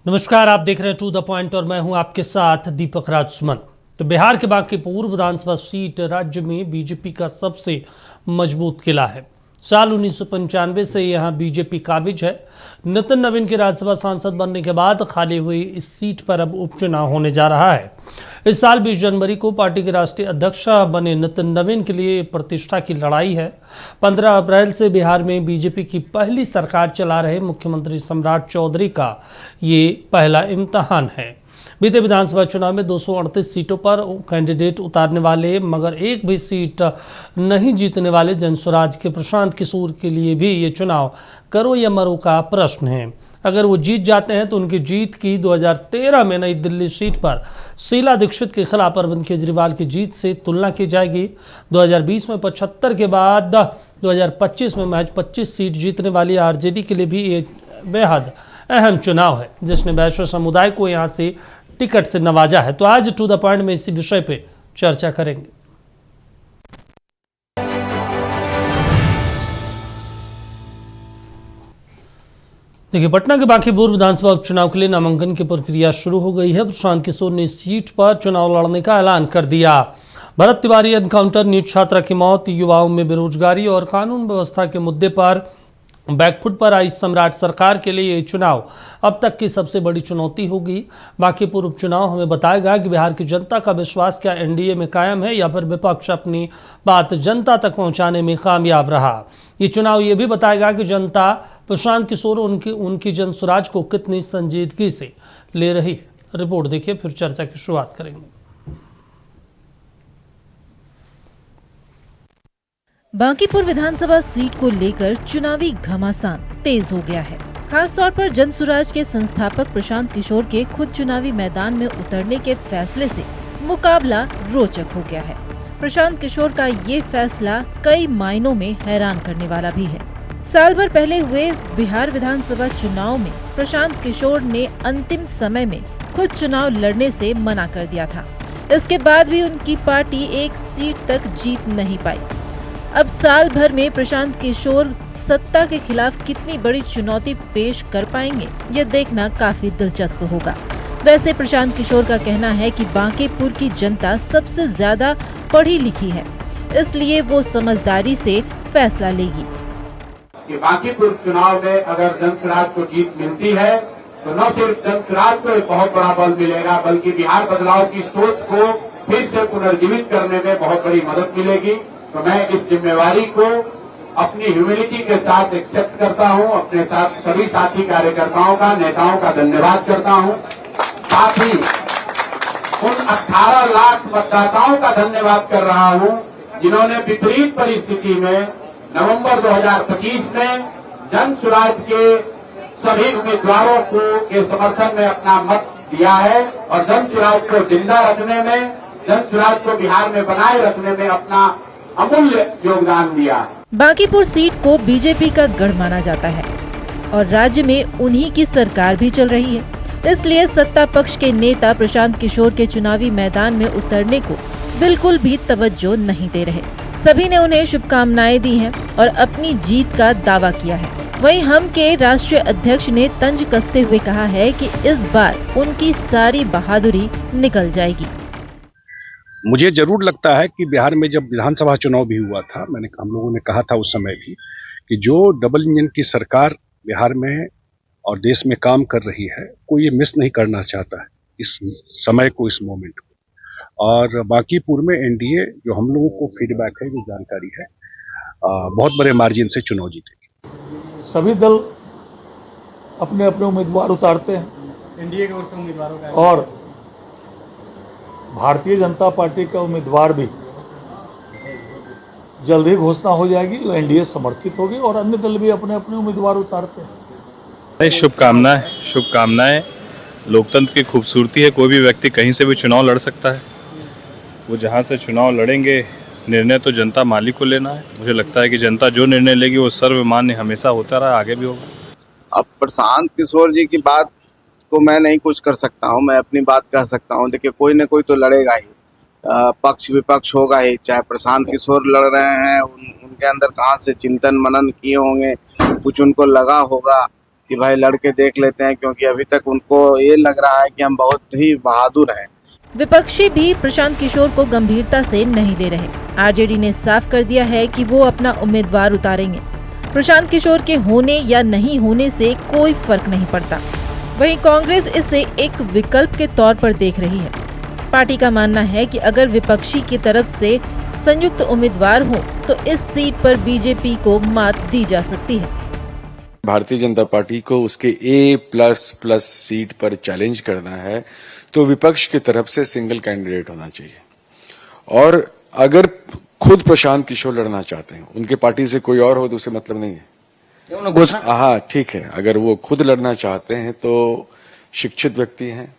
नमस्कार, आप देख रहे हैं टू द पॉइंट और मैं हूं आपके साथ दीपक राज सुमन। तो बिहार के बांकीपुर विधानसभा सीट राज्य में बीजेपी का सबसे मजबूत किला है। साल 1995 से यहां बीजेपी काबिज है। नितिन नवीन के राज्यसभा सांसद बनने के बाद खाली हुई इस सीट पर अब उपचुनाव होने जा रहा है। इस साल 20 जनवरी को पार्टी के राष्ट्रीय अध्यक्ष बने नितिन नवीन के लिए प्रतिष्ठा की लड़ाई है। 15 अप्रैल से बिहार में बीजेपी की पहली सरकार चला रहे मुख्यमंत्री सम्राट चौधरी का ये पहला इम्तिहान है। बीते विधानसभा चुनाव में 238 सीटों पर कैंडिडेट उतारने वाले मगर एक भी सीट नहीं जीतने वाले जनसुराज के प्रशांत किशोर के लिए भी ये चुनाव करो या मरो का प्रश्न है। अगर वो जीत जाते हैं तो उनकी जीत की 2013 में नई दिल्ली सीट पर शीला दीक्षित के खिलाफ अरविंद केजरीवाल की जीत से तुलना की जाएगी। 2020 में 75 के बाद 2025 में महज 25 सीट जीतने वाली आरजेडी के लिए भी ये बेहद अहम चुनाव है, जिसने वैश्य समुदाय को यहाँ से टिकट से नवाजा है। तो आज टू द पॉइंट में इसी विषय पे चर्चा करेंगे। देखिए, पटना के बांकीपुर विधानसभा उपचुनाव के लिए नामांकन की प्रक्रिया शुरू हो गई है। प्रशांत किशोर ने इस सीट पर चुनाव लड़ने का ऐलान कर दिया। भरत तिवारी एनकाउंटर, नीट छात्रा की मौत, युवाओं में बेरोजगारी और कानून व्यवस्था के मुद्दे पर बैकफुट पर आई सम्राट सरकार के लिए ये चुनाव अब तक की सबसे बड़ी चुनौती होगी। बांकीपुर उपचुनाव हमें बताएगा कि बिहार की जनता का विश्वास क्या एनडीए में कायम है या फिर विपक्ष अपनी बात जनता तक पहुंचाने में कामयाब रहा। ये चुनाव ये भी बताएगा कि जनता प्रशांत किशोर उनकी जनसुराज को कितनी संजीदगी से ले रही है। रिपोर्ट देखिए, फिर चर्चा की शुरुआत करेंगे। बांकीपुर विधानसभा सीट को लेकर चुनावी घमासान तेज हो गया है। खासतौर पर जनसुराज के संस्थापक प्रशांत किशोर के खुद चुनावी मैदान में उतरने के फैसले से मुकाबला रोचक हो गया है। प्रशांत किशोर का ये फैसला कई मायनों में हैरान करने वाला भी है। साल भर पहले हुए बिहार विधानसभा चुनाव में प्रशांत किशोर ने अंतिम समय में खुद चुनाव लड़ने से मना कर दिया था। इसके बाद भी उनकी पार्टी एक सीट तक जीत नहीं पाई। अब साल भर में प्रशांत किशोर सत्ता के खिलाफ कितनी बड़ी चुनौती पेश कर पाएंगे, ये देखना काफी दिलचस्प होगा। वैसे प्रशांत किशोर का कहना है कि बांकीपुर की जनता सबसे ज्यादा पढ़ी लिखी है, इसलिए वो समझदारी से फैसला लेगी। कि बांकीपुर चुनाव में अगर जनसुराज को जीत मिलती है तो न सिर्फ जनसुराज को एक बहुत बड़ा बल मिलेगा, बल्कि बिहार बदलाव की सोच को फिर से पुनर्जीवित करने में बहुत बड़ी मदद मिलेगी। तो मैं इस जिम्मेवारी को अपनी ह्यूमिलिटी के साथ एक्सेप्ट करता हूं। अपने साथ सभी साथी कार्यकर्ताओं का, नेताओं का धन्यवाद करता हूं। साथ ही उन 18 लाख मतदाताओं का धन्यवाद कर रहा हूं जिन्होंने विपरीत परिस्थिति में नवंबर 2025 में जनसुराज के सभी उम्मीदवारों के समर्थन में अपना मत दिया है और जनसुराज को जिंदा रखने में, जनसुराज को बिहार में बनाए रखने में अपना अमूल्य योगदान दिया। बांकीपुर सीट को बीजेपी का गढ़ माना जाता है और राज्य में उन्हीं की सरकार भी चल रही है। इसलिए सत्ता पक्ष के नेता प्रशांत किशोर के चुनावी मैदान में उतरने को बिल्कुल भी तवज्जो नहीं दे रहे। सभी ने उन्हें शुभकामनाएं दी हैं और अपनी जीत का दावा किया है। वहीं हम के राष्ट्रीय अध्यक्ष ने तंज कसते हुए कहा है कि इस बार उनकी सारी बहादुरी निकल जाएगी। मुझे जरूर लगता है कि बिहार में जब विधानसभा चुनाव भी हुआ था, हम लोगों ने कहा था उस समय भी कि जो डबल इंजन की सरकार बिहार में और देश में काम कर रही है, कोई ये मिस नहीं करना चाहता है इस समय को, इस मोमेंट को। और बांकीपुर में एनडीए, जो हम लोगों को फीडबैक है, जो जानकारी है, बहुत बड़े मार्जिन से चुनाव जीतेगी। सभी दल अपने अपने उम्मीदवार उतारते हैं एनडीए की ओर से उम्मीदवारों का, और भारतीय जनता पार्टी का उम्मीदवार भी जल्द ही घोषणा हो जाएगी। एनडीए समर्थित होगी और अन्य दल भी अपने अपने उम्मीदवार उतारते हैं। शुभकामनाएं। लोकतंत्र की खूबसूरती है, कोई भी व्यक्ति कहीं से भी चुनाव लड़ सकता है। वो जहां से चुनाव लड़ेंगे, निर्णय तो जनता मालिक को लेना है। मुझे लगता है कि जनता जो निर्णय लेगी वो सर्वमान्य हमेशा होता रहा, आगे भी होगा। अब प्रशांत किशोर जी की बात को मैं नहीं कुछ कर सकता हूं, मैं अपनी बात कह सकता हूं। देखिए, कोई न कोई तो लड़ेगा ही, पक्ष विपक्ष होगा ही। चाहे प्रशांत किशोर लड़ रहे हैं, उनके अंदर कहाँ से चिंतन मनन किए होंगे, कुछ उनको लगा होगा कि भाई लड़के देख लेते हैं, क्योंकि अभी तक उनको ये लग रहा है कि हम बहुत ही बहादुर हैं। विपक्षी भी प्रशांत किशोर को गंभीरता से नहीं ले रहे। आरजेडी ने साफ कर दिया है कि वो अपना उम्मीदवार उतारेंगे। प्रशांत किशोर के होने या नहीं होने से कोई फर्क नहीं पड़ता। वहीं कांग्रेस इसे एक विकल्प के तौर पर देख रही है। पार्टी का मानना है कि अगर विपक्षी की तरफ से संयुक्त उम्मीदवार हो तो इस सीट पर बीजेपी को मात दी जा सकती है। भारतीय जनता पार्टी को उसके A++ सीट पर चैलेंज करना है तो विपक्ष की तरफ से सिंगल कैंडिडेट होना चाहिए। और अगर खुद प्रशांत किशोर लड़ना चाहते हैं, उनके पार्टी से कोई और हो तो उसे मतलब नहीं है। हाँ ठीक है, अगर वो खुद लड़ना चाहते हैं तो शिक्षित व्यक्ति हैं,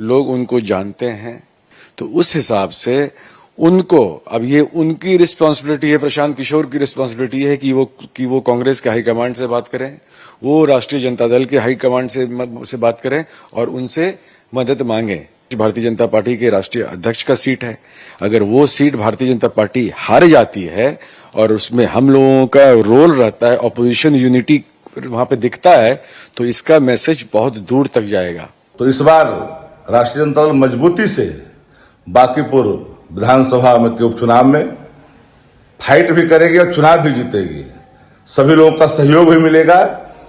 लोग उनको जानते हैं, तो उस हिसाब से उनको, अब ये उनकी रिस्पांसिबिलिटी है, प्रशांत किशोर की रिस्पांसिबिलिटी है कि वो कांग्रेस के हाईकमांड से बात करें, वो राष्ट्रीय जनता दल के हाईकमांड से बात करें और उनसे मदद मांगे। भारतीय जनता पार्टी के राष्ट्रीय अध्यक्ष का सीट है, अगर वो सीट भारतीय जनता पार्टी हार जाती है और उसमें हम लोगों का रोल रहता है, ऑपोजिशन यूनिटी वहां पे दिखता है, तो इसका मैसेज बहुत दूर तक जाएगा। तो इस बार राष्ट्रीय जनता दल मजबूती से बांकीपुर विधानसभा में के उपचुनाव में फाइट भी करेगी और चुनाव भी जीतेगी। सभी लोगों का सहयोग भी मिलेगा,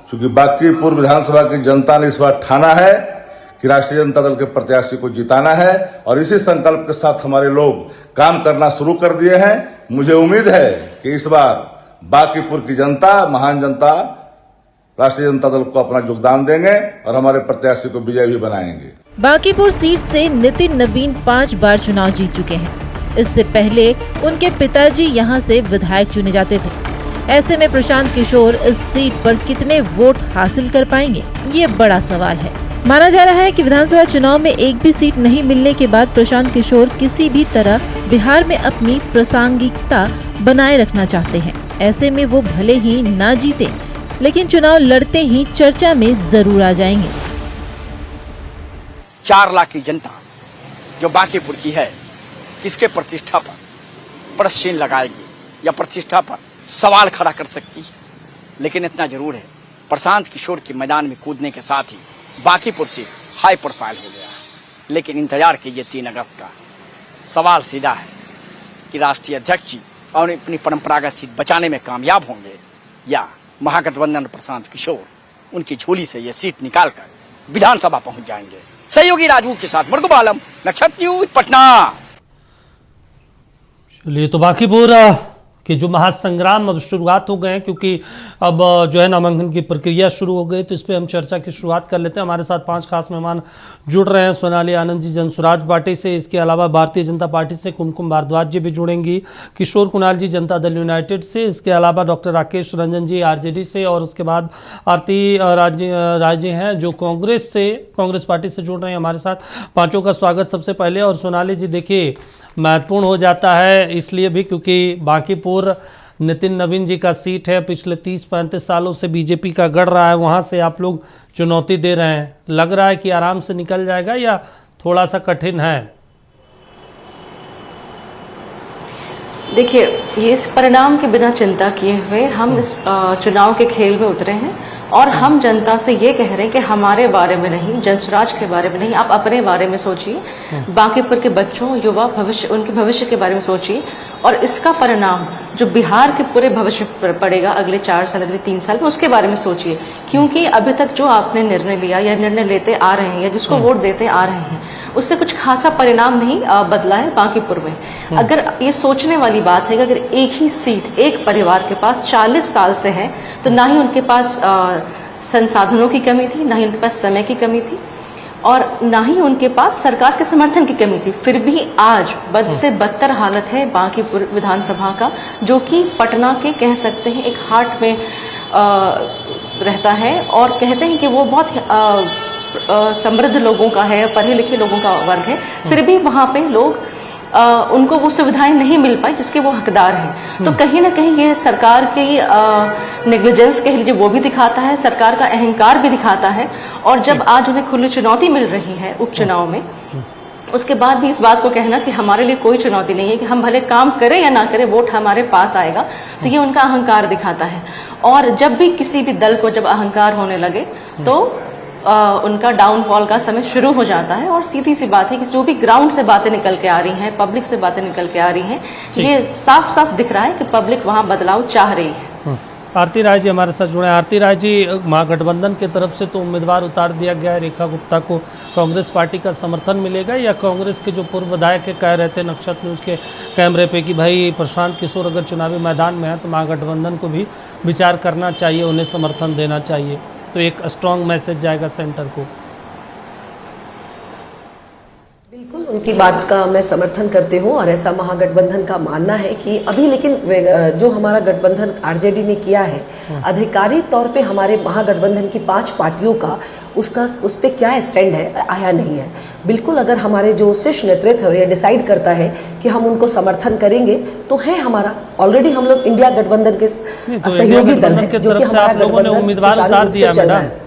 क्योंकि बांकीपुर विधानसभा की जनता ने इस बार ठाना है कि राष्ट्रीय जनता दल के प्रत्याशी को जिताना है, और इसी संकल्प के साथ हमारे लोग काम करना शुरू कर दिए हैं। मुझे उम्मीद है कि इस बार बांकीपुर की जनता, महान जनता, राष्ट्रीय जनता दल को अपना योगदान देंगे और हमारे प्रत्याशी को विजय भी बनाएंगे। बांकीपुर सीट से नितिन नवीन 5 बार चुनाव जीत चुके हैं। इससे पहले उनके पिताजी यहां से विधायक चुने जाते थे। ऐसे में प्रशांत किशोर इस सीट पर कितने वोट हासिल कर पाएंगे, ये बड़ा सवाल है। माना जा रहा है कि विधानसभा चुनाव में एक भी सीट नहीं मिलने के बाद प्रशांत किशोर किसी भी तरह बिहार में अपनी प्रासंगिकता बनाए रखना चाहते हैं। ऐसे में वो भले ही ना जीते, लेकिन चुनाव लड़ते ही चर्चा में जरूर आ जाएंगे। 4 लाख की जनता जो बांकीपुर की है, किसके प्रतिष्ठा पर प्रश्न चिन्ह लगाएगी या प्रतिष्ठा पर सवाल खड़ा कर सकती है। लेकिन इतना जरूर है, प्रशांत किशोर के मैदान में कूदने के साथ ही बांकीपुर से हाई प्रोफाइल हो गया। लेकिन इंतजार कीजिए 3 अगस्त का। सवाल सीधा है कि राष्ट्रीय अध्यक्ष जी और अपनी परंपरागत सीट बचाने में कामयाब होंगे या महागठबंधन प्रशांत किशोर उनकी झोली से ये सीट निकालकर विधानसभा पहुंच जाएंगे। सहयोगी राजू के साथ मरगुब आलम, नक्षत्र न्यूज, पटना। चलिए, तो बांकीपुर कि जो महासंग्राम अब शुरुआत हो गए हैं, क्योंकि अब जो है नामांकन की प्रक्रिया शुरू हो गई, तो इस पर हम चर्चा की शुरुआत कर लेते हैं। हमारे साथ 5 खास मेहमान जुड़ रहे हैं। सोनाली आनंद जी जनसुराज पार्टी से, इसके अलावा भारतीय जनता पार्टी से कुमकुम भारद्वाज जी भी जुड़ेंगी, किशोर कुणाल जी जनता दल यूनाइटेड से, इसके अलावा डॉक्टर राकेश रंजन जी आरजेडी से, और उसके बाद आरती राजे हैं जो कांग्रेस पार्टी से जुड़ रहे हैं हमारे साथ। पाँचों का स्वागत सबसे पहले। और सोनाली जी, देखिए महत्वपूर्ण हो जाता है इसलिए भी क्योंकि बांकीपुर नितिन नवीन जी का सीट है, पिछले 30-35 सालों से बीजेपी का गढ़ रहा है, वहाँ से आप लोग चुनौती दे रहे हैं। लग रहा है कि आराम से निकल जाएगा या थोड़ा सा कठिन है? देखिए, ये इस परिणाम के बिना चिंता किए हुए हम इस चुनाव के खेल में उतरे हैं और हम जनता से ये कह रहे हैं कि हमारे बारे में नहीं, जनसुराज के बारे में नहीं, आप अपने बारे में सोचिए, बांकीपुर के बच्चों, युवा भविष्य, उनके भविष्य के बारे में सोचिए। और इसका परिणाम जो बिहार के पूरे भविष्य पर पड़ेगा अगले 4 साल, अगले 3 साल में, उसके बारे में सोचिए। क्योंकि अभी तक जो आपने निर्णय लिया या निर्णय लेते आ रहे हैं या जिसको वोट देते आ रहे हैं, उससे कुछ खासा परिणाम नहीं बदला है बांकीपुर में। अगर ये सोचने वाली बात है कि अगर एक ही सीट एक परिवार के पास 40 साल से है, तो ना ही उनके पास संसाधनों की कमी थी, ना ही उनके पास समय की कमी थी, और ना ही उनके पास सरकार के समर्थन की कमी थी। फिर भी आज बद से बदतर हालत है बांकीपुर विधानसभा का, जो कि पटना के कह सकते हैं एक हार्ट में रहता है। और कहते हैं कि वो बहुत समृद्ध लोगों का है, पढ़े लिखे लोगों का वर्ग है, फिर भी वहाँ पे लोग उनको वो सुविधाएं नहीं मिल पाई जिसके वो हकदार हैं। तो कहीं ना कहीं ये सरकार की नेग्लिजेंस कह लीजिए वो भी दिखाता है, सरकार का अहंकार भी दिखाता है। और जब आज उन्हें खुली चुनौती मिल रही है उपचुनाव में, उसके बाद भी इस बात को कहना कि हमारे लिए कोई चुनौती नहीं है, कि हम भले काम करें या ना करें, वोट हमारे पास आएगा, तो ये उनका अहंकार दिखाता है। और जब भी किसी भी दल को जब अहंकार होने लगे तो उनका डाउनफॉल का समय शुरू हो जाता है। और सीधी सी बात है कि जो भी ग्राउंड से बातें निकल के आ रही हैं, पब्लिक से बातें निकल के आ रही हैं, ये साफ साफ दिख रहा है कि पब्लिक वहां बदलाव चाह रही है। आरती राय जी हमारे साथ जुड़े हैं। आरती राय जी, महागठबंधन की तरफ से तो उम्मीदवार उतार दिया गया है, रेखा गुप्ता को कांग्रेस पार्टी का समर्थन मिलेगा, या कांग्रेस के जो पूर्व विधायक के कह रहे थे नक्षत्र न्यूज़ के कैमरे पे कि भाई प्रशांत किशोर अगर चुनावी मैदान में है तो महागठबंधन को भी विचार करना चाहिए, उन्हें समर्थन देना चाहिए, तो एक स्ट्रॉन्ग मैसेज जाएगा सेंटर को? बिल्कुल उनकी बात का मैं समर्थन करती हूँ और ऐसा महागठबंधन का मानना है कि अभी, लेकिन जो हमारा गठबंधन आरजेडी ने किया है, आधिकारिक तौर पे हमारे महागठबंधन की 5 पार्टियों का उस पे क्या स्टैंड है आया नहीं है। बिल्कुल अगर हमारे जो शीर्ष नेतृत्व है ये डिसाइड करता है कि हम उनको समर्थन करेंगे तो है हमारा, ऑलरेडी हम लोग इंडिया गठबंधन के सहयोगी दल है, जो कि हमारा गठबंधन सुचारू रूप से चल रहा है।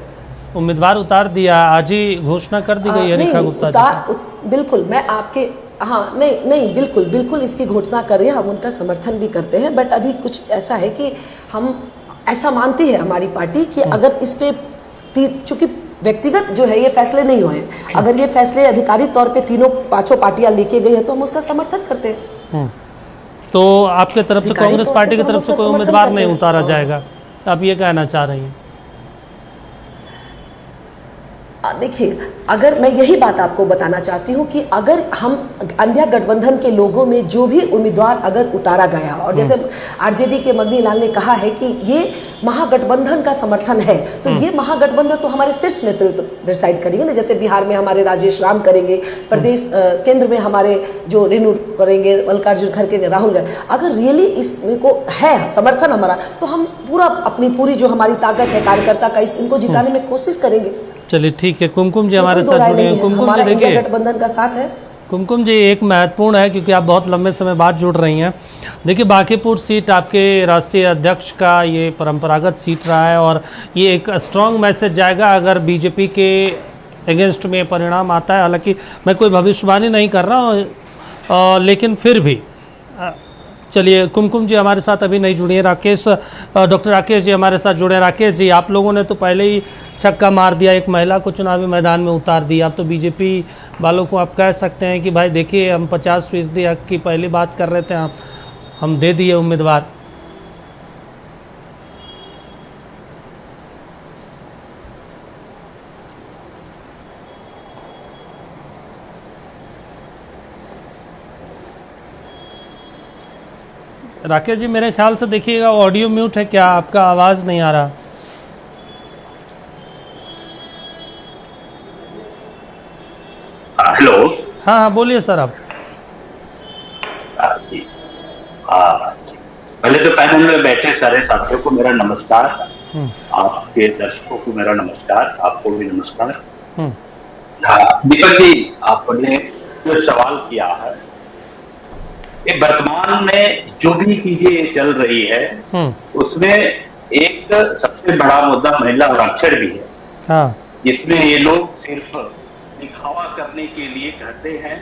उम्मीदवार उतार दिया, आज ही घोषणा कर दी गई है रेखा गुप्ता जी। बिल्कुल मैं आपके नहीं बिल्कुल इसकी घोषणा कर रहे हैं, हम उनका समर्थन भी करते हैं, बट अभी कुछ ऐसा है कि हम ऐसा मानती है हमारी पार्टी कि अगर इस पे चूंकि व्यक्तिगत जो है ये फैसले नहीं हुए हैं, अगर ये फैसले अधिकारिक तौर पे 5 पार्टियां लेके गई है तो हम उसका समर्थन करते हैं। तो आपके तरफ से, कांग्रेस पार्टी की तरफ से कोई उम्मीदवार नहीं उतारा जाएगा, आप ये कहना चाह रही हैं? देखिए, अगर मैं यही बात आपको बताना चाहती हूँ कि अगर हम इंडिया गठबंधन के लोगों में जो भी उम्मीदवार अगर उतारा गया, और जैसे आरजेडी के मगनी लाल ने कहा है कि ये महागठबंधन का समर्थन है, तो ये महागठबंधन तो हमारे शीर्ष नेतृत्व डिसाइड करेंगे ना। जैसे बिहार में हमारे राजेश राम करेंगे, प्रदेश केंद्र में हमारे जो रेणु करेंगे, मल्लिकार्जुन खड़गे, राहुल गांधी। अगर रियली इसमें को है समर्थन हमारा, तो हम पूरी जो हमारी ताकत है कार्यकर्ता का, इनको जिताने में कोशिश करेंगे। चलिए ठीक है, कुमकुम जी हमारे साथ जुड़े हैं। कुमकुम जी देखिए, गठबंधन का साथ है। कुमकुम जी, एक महत्वपूर्ण है क्योंकि आप बहुत लंबे समय बाद जुड़ रही हैं। देखिए, बांकीपुर सीट आपके राष्ट्रीय अध्यक्ष का ये परंपरागत सीट रहा है और ये एक स्ट्रॉन्ग मैसेज जाएगा अगर बीजेपी के अगेंस्ट में परिणाम आता है। हालांकि मैं कोई भविष्यवाणी नहीं कर रहा हूँ, लेकिन फिर भी चलिए, कुमकुम जी हमारे साथ अभी नहीं जुड़ी हैं। डॉक्टर राकेश जी हमारे साथ जुड़े हैं। राकेश जी, आप लोगों ने तो पहले ही छक्का मार दिया, एक महिला को चुनावी मैदान में उतार दिया। अब तो बीजेपी वालों को आप कह सकते हैं कि भाई देखिए, हम 50% हक की पहली बात कर रहे थे, हम दे दिए उम्मीदवार। राकेश जी, मेरे ख्याल से देखिएगा ऑडियो म्यूट है क्या, आपका आवाज़ नहीं आ रहा। हेलो। हाँ बोलिए सर आप। जी, पहले तो पैनल में बैठे सारे साथियों को मेरा नमस्कार, आपके दर्शकों को मेरा नमस्कार, आपको भी नमस्कार। दीपक जी, आपने जो सवाल किया है, ये वर्तमान में जो भी चीजें चल रही है उसमें एक सबसे बड़ा मुद्दा महिला आरक्षण भी है। हाँ। जिसमें ये लोग सिर्फ दिखावा करने के लिए कहते हैं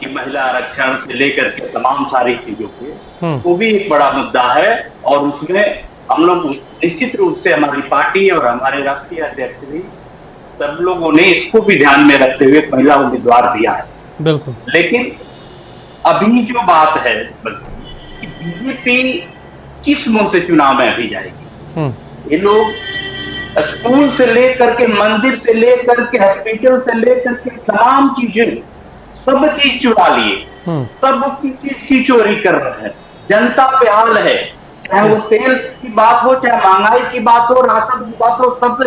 कि महिला आरक्षण से लेकर के तमाम सारी चीजों पे, वो भी एक बड़ा मुद्दा है। और उसमें हम लोग निश्चित रूप से, हमारी पार्टी और हमारे राष्ट्रीय अध्यक्ष भी, सब लोगों ने इसको भी ध्यान में रखते हुए महिला उम्मीदवार दिया है। बिल्कुल। लेकिन अभी जो बात है कि बीजेपी किस मुंह से चुनाव में अभी जाएगी। ये लोग स्कूल से लेकर के, मंदिर से लेकर के, हॉस्पिटल से लेकर के तमाम चीजें, सब चीज चुरा लिए, सब चीज की चोरी कर रहे हैं। जनता पे हाल है, चाहे वो तेल की बात हो, चाहे महंगाई की बात हो, राशन की बात हो, सबसे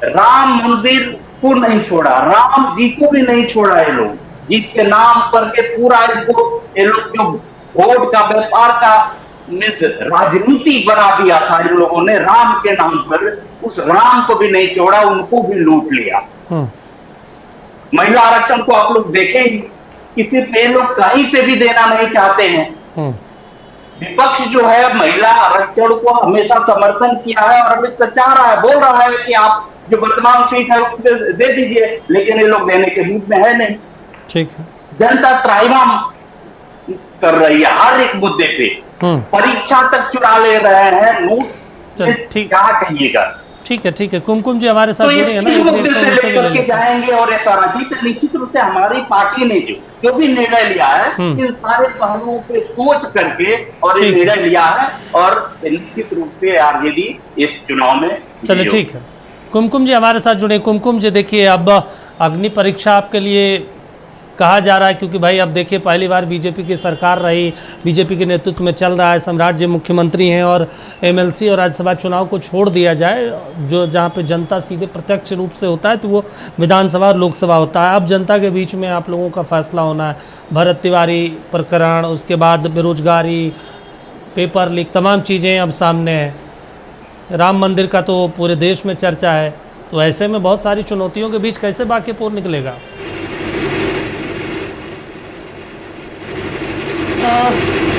राम मंदिर को नहीं छोड़ा, राम जी को भी नहीं छोड़ा ये लोग, जिसके नाम पर के पूरा इनको ये लोग जो वोट का व्यापार का राजनीति बना दिया था इन लोगों ने, राम के नाम पर उस राम को भी नहीं छोड़ा, उनको भी लूट लिया। महिला आरक्षण को आप लोग देखें, किसी पे लोग कहीं से भी देना नहीं चाहते हैं। विपक्ष जो है महिला आरक्षण को हमेशा समर्थन किया है और अभी चाह रहा है, बोल रहा है कि आप जो वर्तमान सीट है उसको दे दीजिए, लेकिन ये लोग देने के रूप में है नहीं। ठीक है। जनता त्राहिमाम कर रही है हर एक मुद्दे पे, परीक्षा तक चुरा ले रहे हैं नोट। ठीक, क्या कहिएगा। ठीक है, ठीक है। कुमकुम जी हमारे साथ तो जुड़े हैं ना, इस एक मुद्दे मिनट से से उनसे भी लेकर ले के लेते हैं। जाएंगे और ऐसा राजी तो निश्चित रूप से हमारी पार्टी ने जो भी निर्णय लिया है इन सारे पहलुओं पे सोच करके और ये निर्णय लिया है, और निश्चित रूप से आरजेडी इस चुनाव में। चलिए ठीक है। कुमकुम जी हमारे साथ जुड़े। कुमकुम जी देखिए, अब अग्नि परीक्षा आपके लिए कहा जा रहा है, क्योंकि भाई अब देखिए पहली बार बीजेपी की सरकार रही, बीजेपी के नेतृत्व में चल रहा है, सम्राट जी मुख्यमंत्री हैं, और एमएलसी और राज्यसभा चुनाव को छोड़ दिया जाए, जो जहां पे जनता सीधे प्रत्यक्ष रूप से होता है, तो वो विधानसभा और लोकसभा होता है। अब जनता के बीच में आप लोगों का फैसला होना है। भरत तिवारी प्रकरण, उसके बाद बेरोजगारी, पेपर लीक, तमाम चीज़ें अब सामने हैं। राम मंदिर का तो पूरे देश में चर्चा है। तो ऐसे में बहुत सारी चुनौतियों के बीच कैसे बांकीपुर निकलेगा?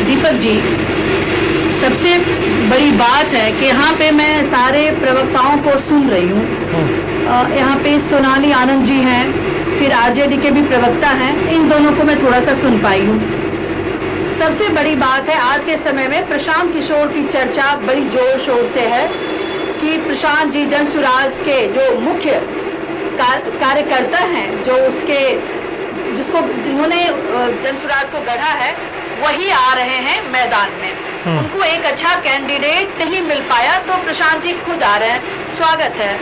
दीपक जी, सबसे बड़ी बात है कि यहाँ पे मैं सारे प्रवक्ताओं को सुन रही हूँ। यहाँ पे सोनाली आनंद जी हैं, फिर आरजेडी के भी प्रवक्ता हैं, इन दोनों को मैं थोड़ा सा सुन पाई हूँ। सबसे बड़ी बात है आज के समय में प्रशांत किशोर की चर्चा बड़ी जोर शोर से है कि प्रशांत जी जनसुराज के जो मुख्य कार्यकर्ता हैं, जो उसके जिन्होंने जनसुराज को गढ़ा है, वही आ रहे हैं मैदान में। उनको एक अच्छा कैंडिडेट नहीं मिल पाया तो प्रशांत जी खुद आ रहे हैं। स्वागत है,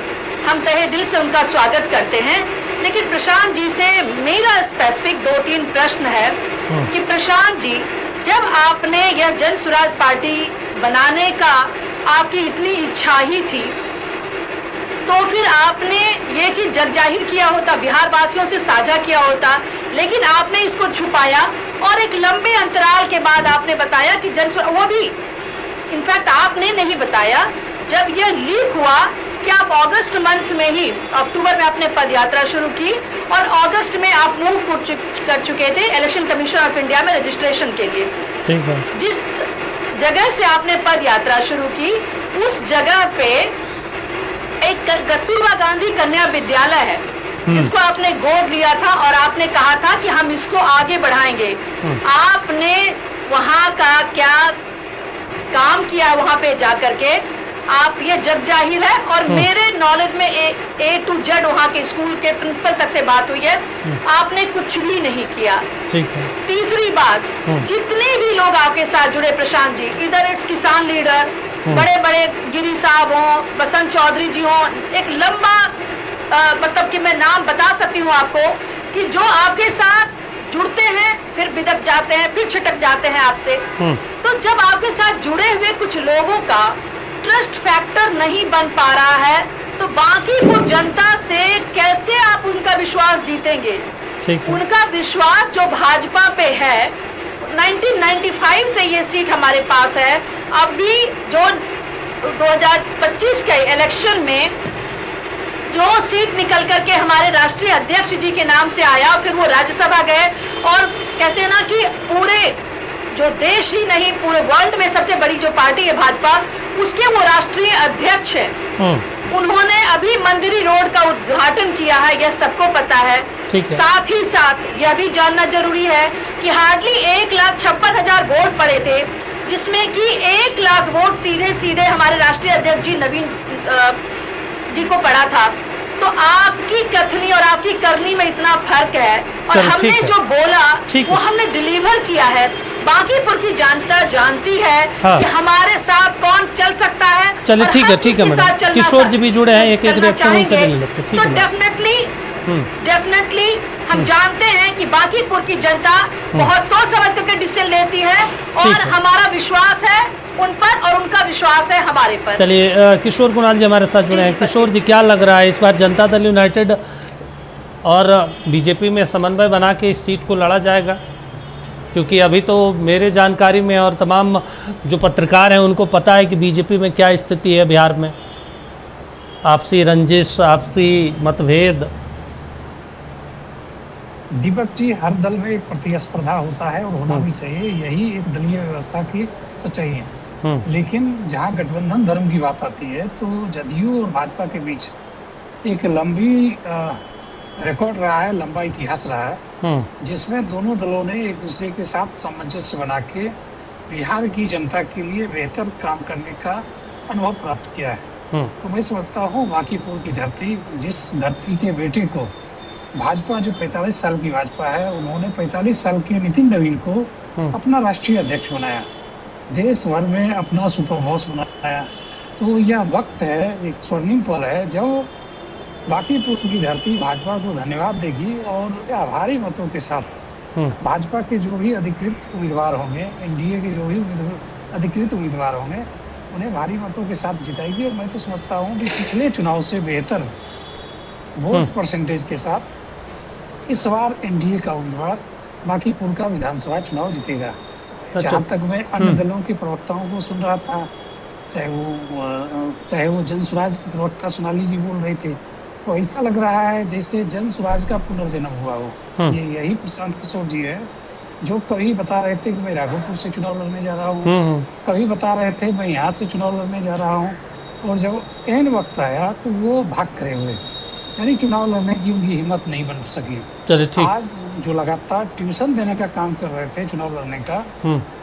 हम तहे दिल से उनका स्वागत करते हैं। लेकिन प्रशांत जी से मेरा स्पेसिफिक 2-3 प्रश्न है कि प्रशांत जी, जब आपने यह जनसुराज पार्टी बनाने का आपकी इतनी इच्छा ही थी, तो फिर आपने ये चीज जग जाहिर किया होता, बिहार वासियों से साझा किया होता, लेकिन आपने इसको छुपाया और एक लंबे अंतराल के बाद आपने बताया कि वो भी इनफैक्ट आपने नहीं बताया जब यह लीक हुआ कि आप अगस्त मंथ में ही, अक्टूबर में आपने पद यात्रा शुरू की और अगस्त में आप मूव कर चुके थे इलेक्शन कमीशन ऑफ इंडिया में रजिस्ट्रेशन के लिए। ठीक है। जिस जगह से आपने पद यात्रा शुरू की, उस जगह पे एक कस्तूरबा गांधी कन्या विद्यालय है जिसको आपने गोद लिया था और आपने कहा था कि हम इसको आगे बढ़ाएंगे। आपने वहाँ का क्या काम किया, वहाँ पे जाकर के आप, ये जग जाहिर है, और मेरे नॉलेज में A to Z वहाँ के स्कूल के प्रिंसिपल तक से बात हुई है, आपने कुछ भी नहीं किया। ठीक है। तीसरी बात, जितने भी लोग आपके साथ जुड़े प्रशांत जी, इधर इट्स किसान लीडर, बड़े बड़े गिरी साहब हों, बसंत चौधरी जी हों, एक लंबा मतलब कि मैं नाम बता सकती हूँ आपको, कि जो आपके साथ जुड़ते हैं फिर बिदक जाते हैं, फिर छिटक जाते हैं आपसे। तो जब आपके साथ जुड़े हुए कुछ लोगों का ट्रस्ट फैक्टर नहीं बन पा रहा है, तो बांकीपुर जनता से कैसे आप उनका विश्वास जीतेंगे? उनका विश्वास जो भाजपा पे है, 1995 से ये सीट हमारे पास है। अभी जो 2025 के इलेक्शन में जो सीट निकल करके हमारे राष्ट्रीय अध्यक्ष जी के नाम से आया, फिर वो राज्यसभा गए, और कहते हैं ना कि पूरे जो देश ही नहीं, पूरे वर्ल्ड में सबसे बड़ी जो पार्टी है भाजपा, उसके वो राष्ट्रीय अध्यक्ष है। उन्होंने अभी मंदिरी रोड का उद्घाटन किया है, यह सबको पता है। साथ ही साथ यह भी जानना जरूरी है कि हार्डली 1,56,000 वोट पड़े थे, जिसमें कि 1 लाख वोट सीधे सीधे हमारे राष्ट्रीय अध्यक्ष जी नवीन जी को पड़ा था। तो आपकी कथनी और आपकी करनी में इतना फर्क है, और हमने जो बोला वो हमने डिलीवर किया है। बांकीपुर की जनता जानती है कि हमारे साथ कौन चल सकता है। चलिए ठीक है मैडम। किशोर जी भी जुड़े हैं, एक रिएक्शन उनसे भी ले लेते हैं। तो डेफिनेटली हम जानते हैं कि बांकीपुर की जनता बहुत सोच समझ करके डिसीजन लेती है, और हमारा विश्वास है उन पर और उनका विश्वास है हमारे पर। चलिए किशोर कुणाल जी हमारे साथ जुड़े हैं। किशोर जी, क्या लग रहा है इस बार जनता दल यूनाइटेड और बीजेपी में समन्वय बना के इस सीट को लड़ा जाएगा? क्योंकि अभी तो मेरे जानकारी में और तमाम जो पत्रकार हैं उनको पता है कि बीजेपी में क्या स्थिति है बिहार में, आपसी रंजिश, आपसी मतभेद। दीपक जी, हर दल में एक प्रतिस्पर्धा होता है और होना भी चाहिए, यही एक दलीय व्यवस्था की सच्चाई है। लेकिन जहां गठबंधन धर्म की बात आती है, तो जदयू और भाजपा के बीच एक लंबी रिकॉर्ड रहा है, लंबा इतिहास रहा है, जिसमें दोनों दलों ने एक दूसरे के साथ सामंजस्य बना के बिहार की जनता के लिए बेहतर काम करने का अनुभव प्राप्त किया है। तो मैं समझता हूँ बांकीपुर की धरती, जिस धरती के बेटे को भाजपा, जो 45 साल की भाजपा है, उन्होंने 45 साल के नितिन नवीन को अपना राष्ट्रीय अध्यक्ष बनाया, देश भर में अपना सुपर बॉस बनाया। तो यह वक्त है, एक स्वर्णिम पल है, जब बांकीपुर की धरती भाजपा को धन्यवाद देगी और आभारी मतों के साथ भाजपा के जो भी अधिकृत उम्मीदवार होंगे, एनडीए के जो भी अधिकृत उम्मीदवार होंगे, उन्हें भारी मतों के साथ जिताएगी। और मैं तो समझता हूँ कि पिछले चुनाव से बेहतर वोट परसेंटेज के साथ इस बार एनडीए का उम्मीदवार बांकीपुर का विधानसभा चुनाव जीतेगा। जहाँ तक मैं अन्य दलों के प्रवक्ताओं को सुन रहा था, चाहे वो जन स्वराज प्रवक्ता सोनाली जी बोल रहे थे, तो ऐसा लग रहा है जैसे जन स्वराज का पुनर्जन्म हुआ हो। ये यही प्रशांत किशोर जी है, जो कभी बता रहे थे कि मैं राघोपुर से चुनाव लड़ने जा रहा हूँ, कभी बता रहे थे मैं यहाँ से चुनाव लड़ने जा रहा हूँ, और जब एन वक्त आया तो वो भाग खड़े हुए, यानी चुनाव लड़ने की उनकी हिम्मत नहीं बन सकी। चलिए ठीक। आज जो लगातार ट्यूशन देने का काम कर रहे थे चुनाव लड़ने का,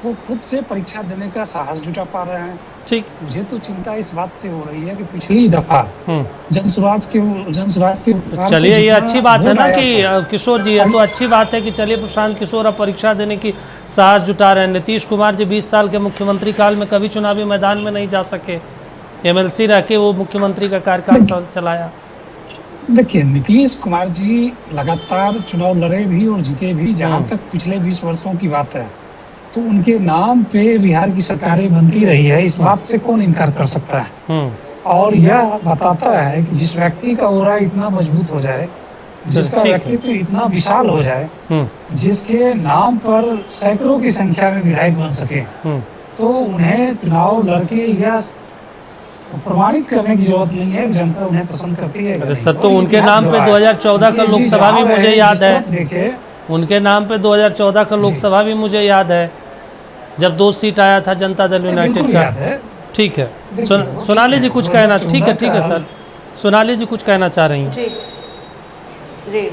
वो खुद से परीक्षा देने का साहस जुटा पा रहे हैं। ठीक। मुझे तो चिंता इस बात से हो रही है कि पिछली दफा जन स्वराज के चलिए, ये अच्छी बात है ना कि किशोर जी, ये तो अच्छी बात है कि चलिए प्रशांत किशोर अब परीक्षा देने की साहस जुटा रहे हैं। नीतीश कुमार जी 20 साल के मुख्यमंत्री काल में कभी चुनावी मैदान में नहीं जा सके, एमएलसी रह के वो मुख्यमंत्री का कार्यकाल चलाया। देखिए, नीतीश कुमार जी लगातार चुनाव लड़े भी और जीते भी। जहां तक पिछले 20 वर्षों की बात है, तो उनके नाम पे बिहार की सरकारें बनती रही है, इस बात से कौन इनकार कर सकता है। और यह बताता है कि जिस व्यक्ति का ओरा इतना मजबूत हो जाए, जिसका व्यक्तित्व इतना विशाल हो जाए, जिसके नाम पर सैकड़ों की संख्या में विधायक बन सके, तो उन्हें चुनाव लड़के या प्रमाणित करने की जरूरत नहीं है, जनता उन्हें पसंद करती है। अरे सर, तो उनके नाम पे 2014 का लोकसभा भी मुझे याद है, उनके नाम पे 2014 का लोकसभा भी मुझे याद है, जब 2 सीट आया था जनता दल यूनाइटेड का। ठीक है, सोनाली जी कुछ कहना। ठीक है सर, सोनाली जी कुछ कहना चाह रही हैं। जी,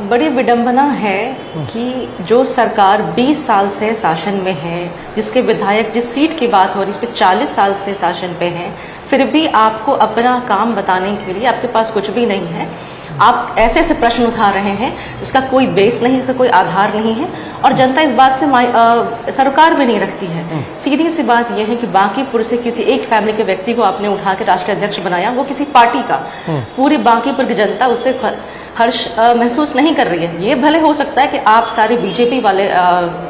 बड़ी विडंबना है कि जो सरकार 20 साल से शासन में है, जिसके विधायक, जिस सीट की बात हो रही है, इस पर 40 साल से शासन पे हैं, फिर भी आपको अपना काम बताने के लिए आपके पास कुछ भी नहीं है। आप ऐसे ऐसे प्रश्न उठा रहे हैं जिसका कोई बेस नहीं, जिसका कोई आधार नहीं है, और जनता इस बात से सरोकार भी नहीं रखती है। सीधी सी बात यह है कि बांकीपुर से किसी एक फैमिली के व्यक्ति को आपने उठा के राष्ट्रीय अध्यक्ष बनाया, वो किसी पार्टी का, पूरी बांकीपुर की जनता उससे हर्ष महसूस नहीं कर रही है। ये भले हो सकता है कि आप सारे बीजेपी वाले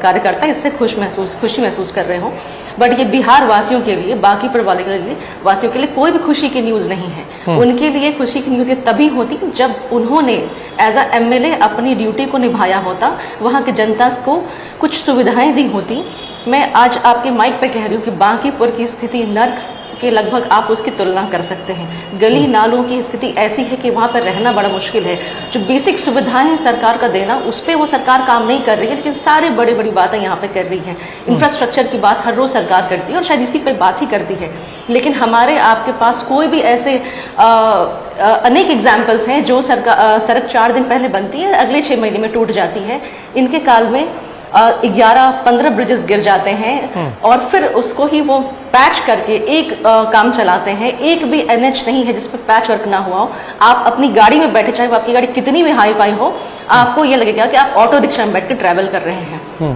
कार्यकर्ता इससे खुशी महसूस कर रहे हो, बट ये बिहार वासियों के लिए, बांकीपुर वाले के लिए, वासियों के लिए कोई भी खुशी की न्यूज़ नहीं है। उनके लिए खुशी की न्यूज़ ये तभी होती जब उन्होंने एज अ एमएलए अपनी ड्यूटी को निभाया होता, वहाँ की जनता को कुछ सुविधाएं दी होती। मैं आज आपके माइक पे कह रही हूँ कि बांकीपुर की स्थिति नर्क के लगभग आप उसकी तुलना कर सकते हैं। गली नालों की स्थिति ऐसी है कि वहाँ पर रहना बड़ा मुश्किल है। जो बेसिक सुविधाएं हैं सरकार का देना, उस पर वो सरकार काम नहीं कर रही है, लेकिन सारे बड़ी बड़ी बातें यहाँ पे कर रही है। इंफ्रास्ट्रक्चर की बात हर रोज सरकार करती है और शायद इसी पर बात ही करती है, लेकिन हमारे आपके पास कोई भी ऐसे अनेक एग्जाम्पल्स हैं जो सड़क 4 दिन पहले बनती है, अगले 6 महीने में टूट जाती है। इनके काल में 11-15 ब्रिजेस गिर जाते हैं और फिर उसको ही वो पैच करके एक काम चलाते हैं। एक भी एनएच नहीं है जिस पर पैच वर्क ना हुआ हो। आप अपनी गाड़ी में बैठे, चाहे वो आपकी गाड़ी कितनी भी हाई फाई हो, आपको ये लगेगा कि आप ऑटो रिक्शा में बैठ के ट्रैवल कर रहे हैं।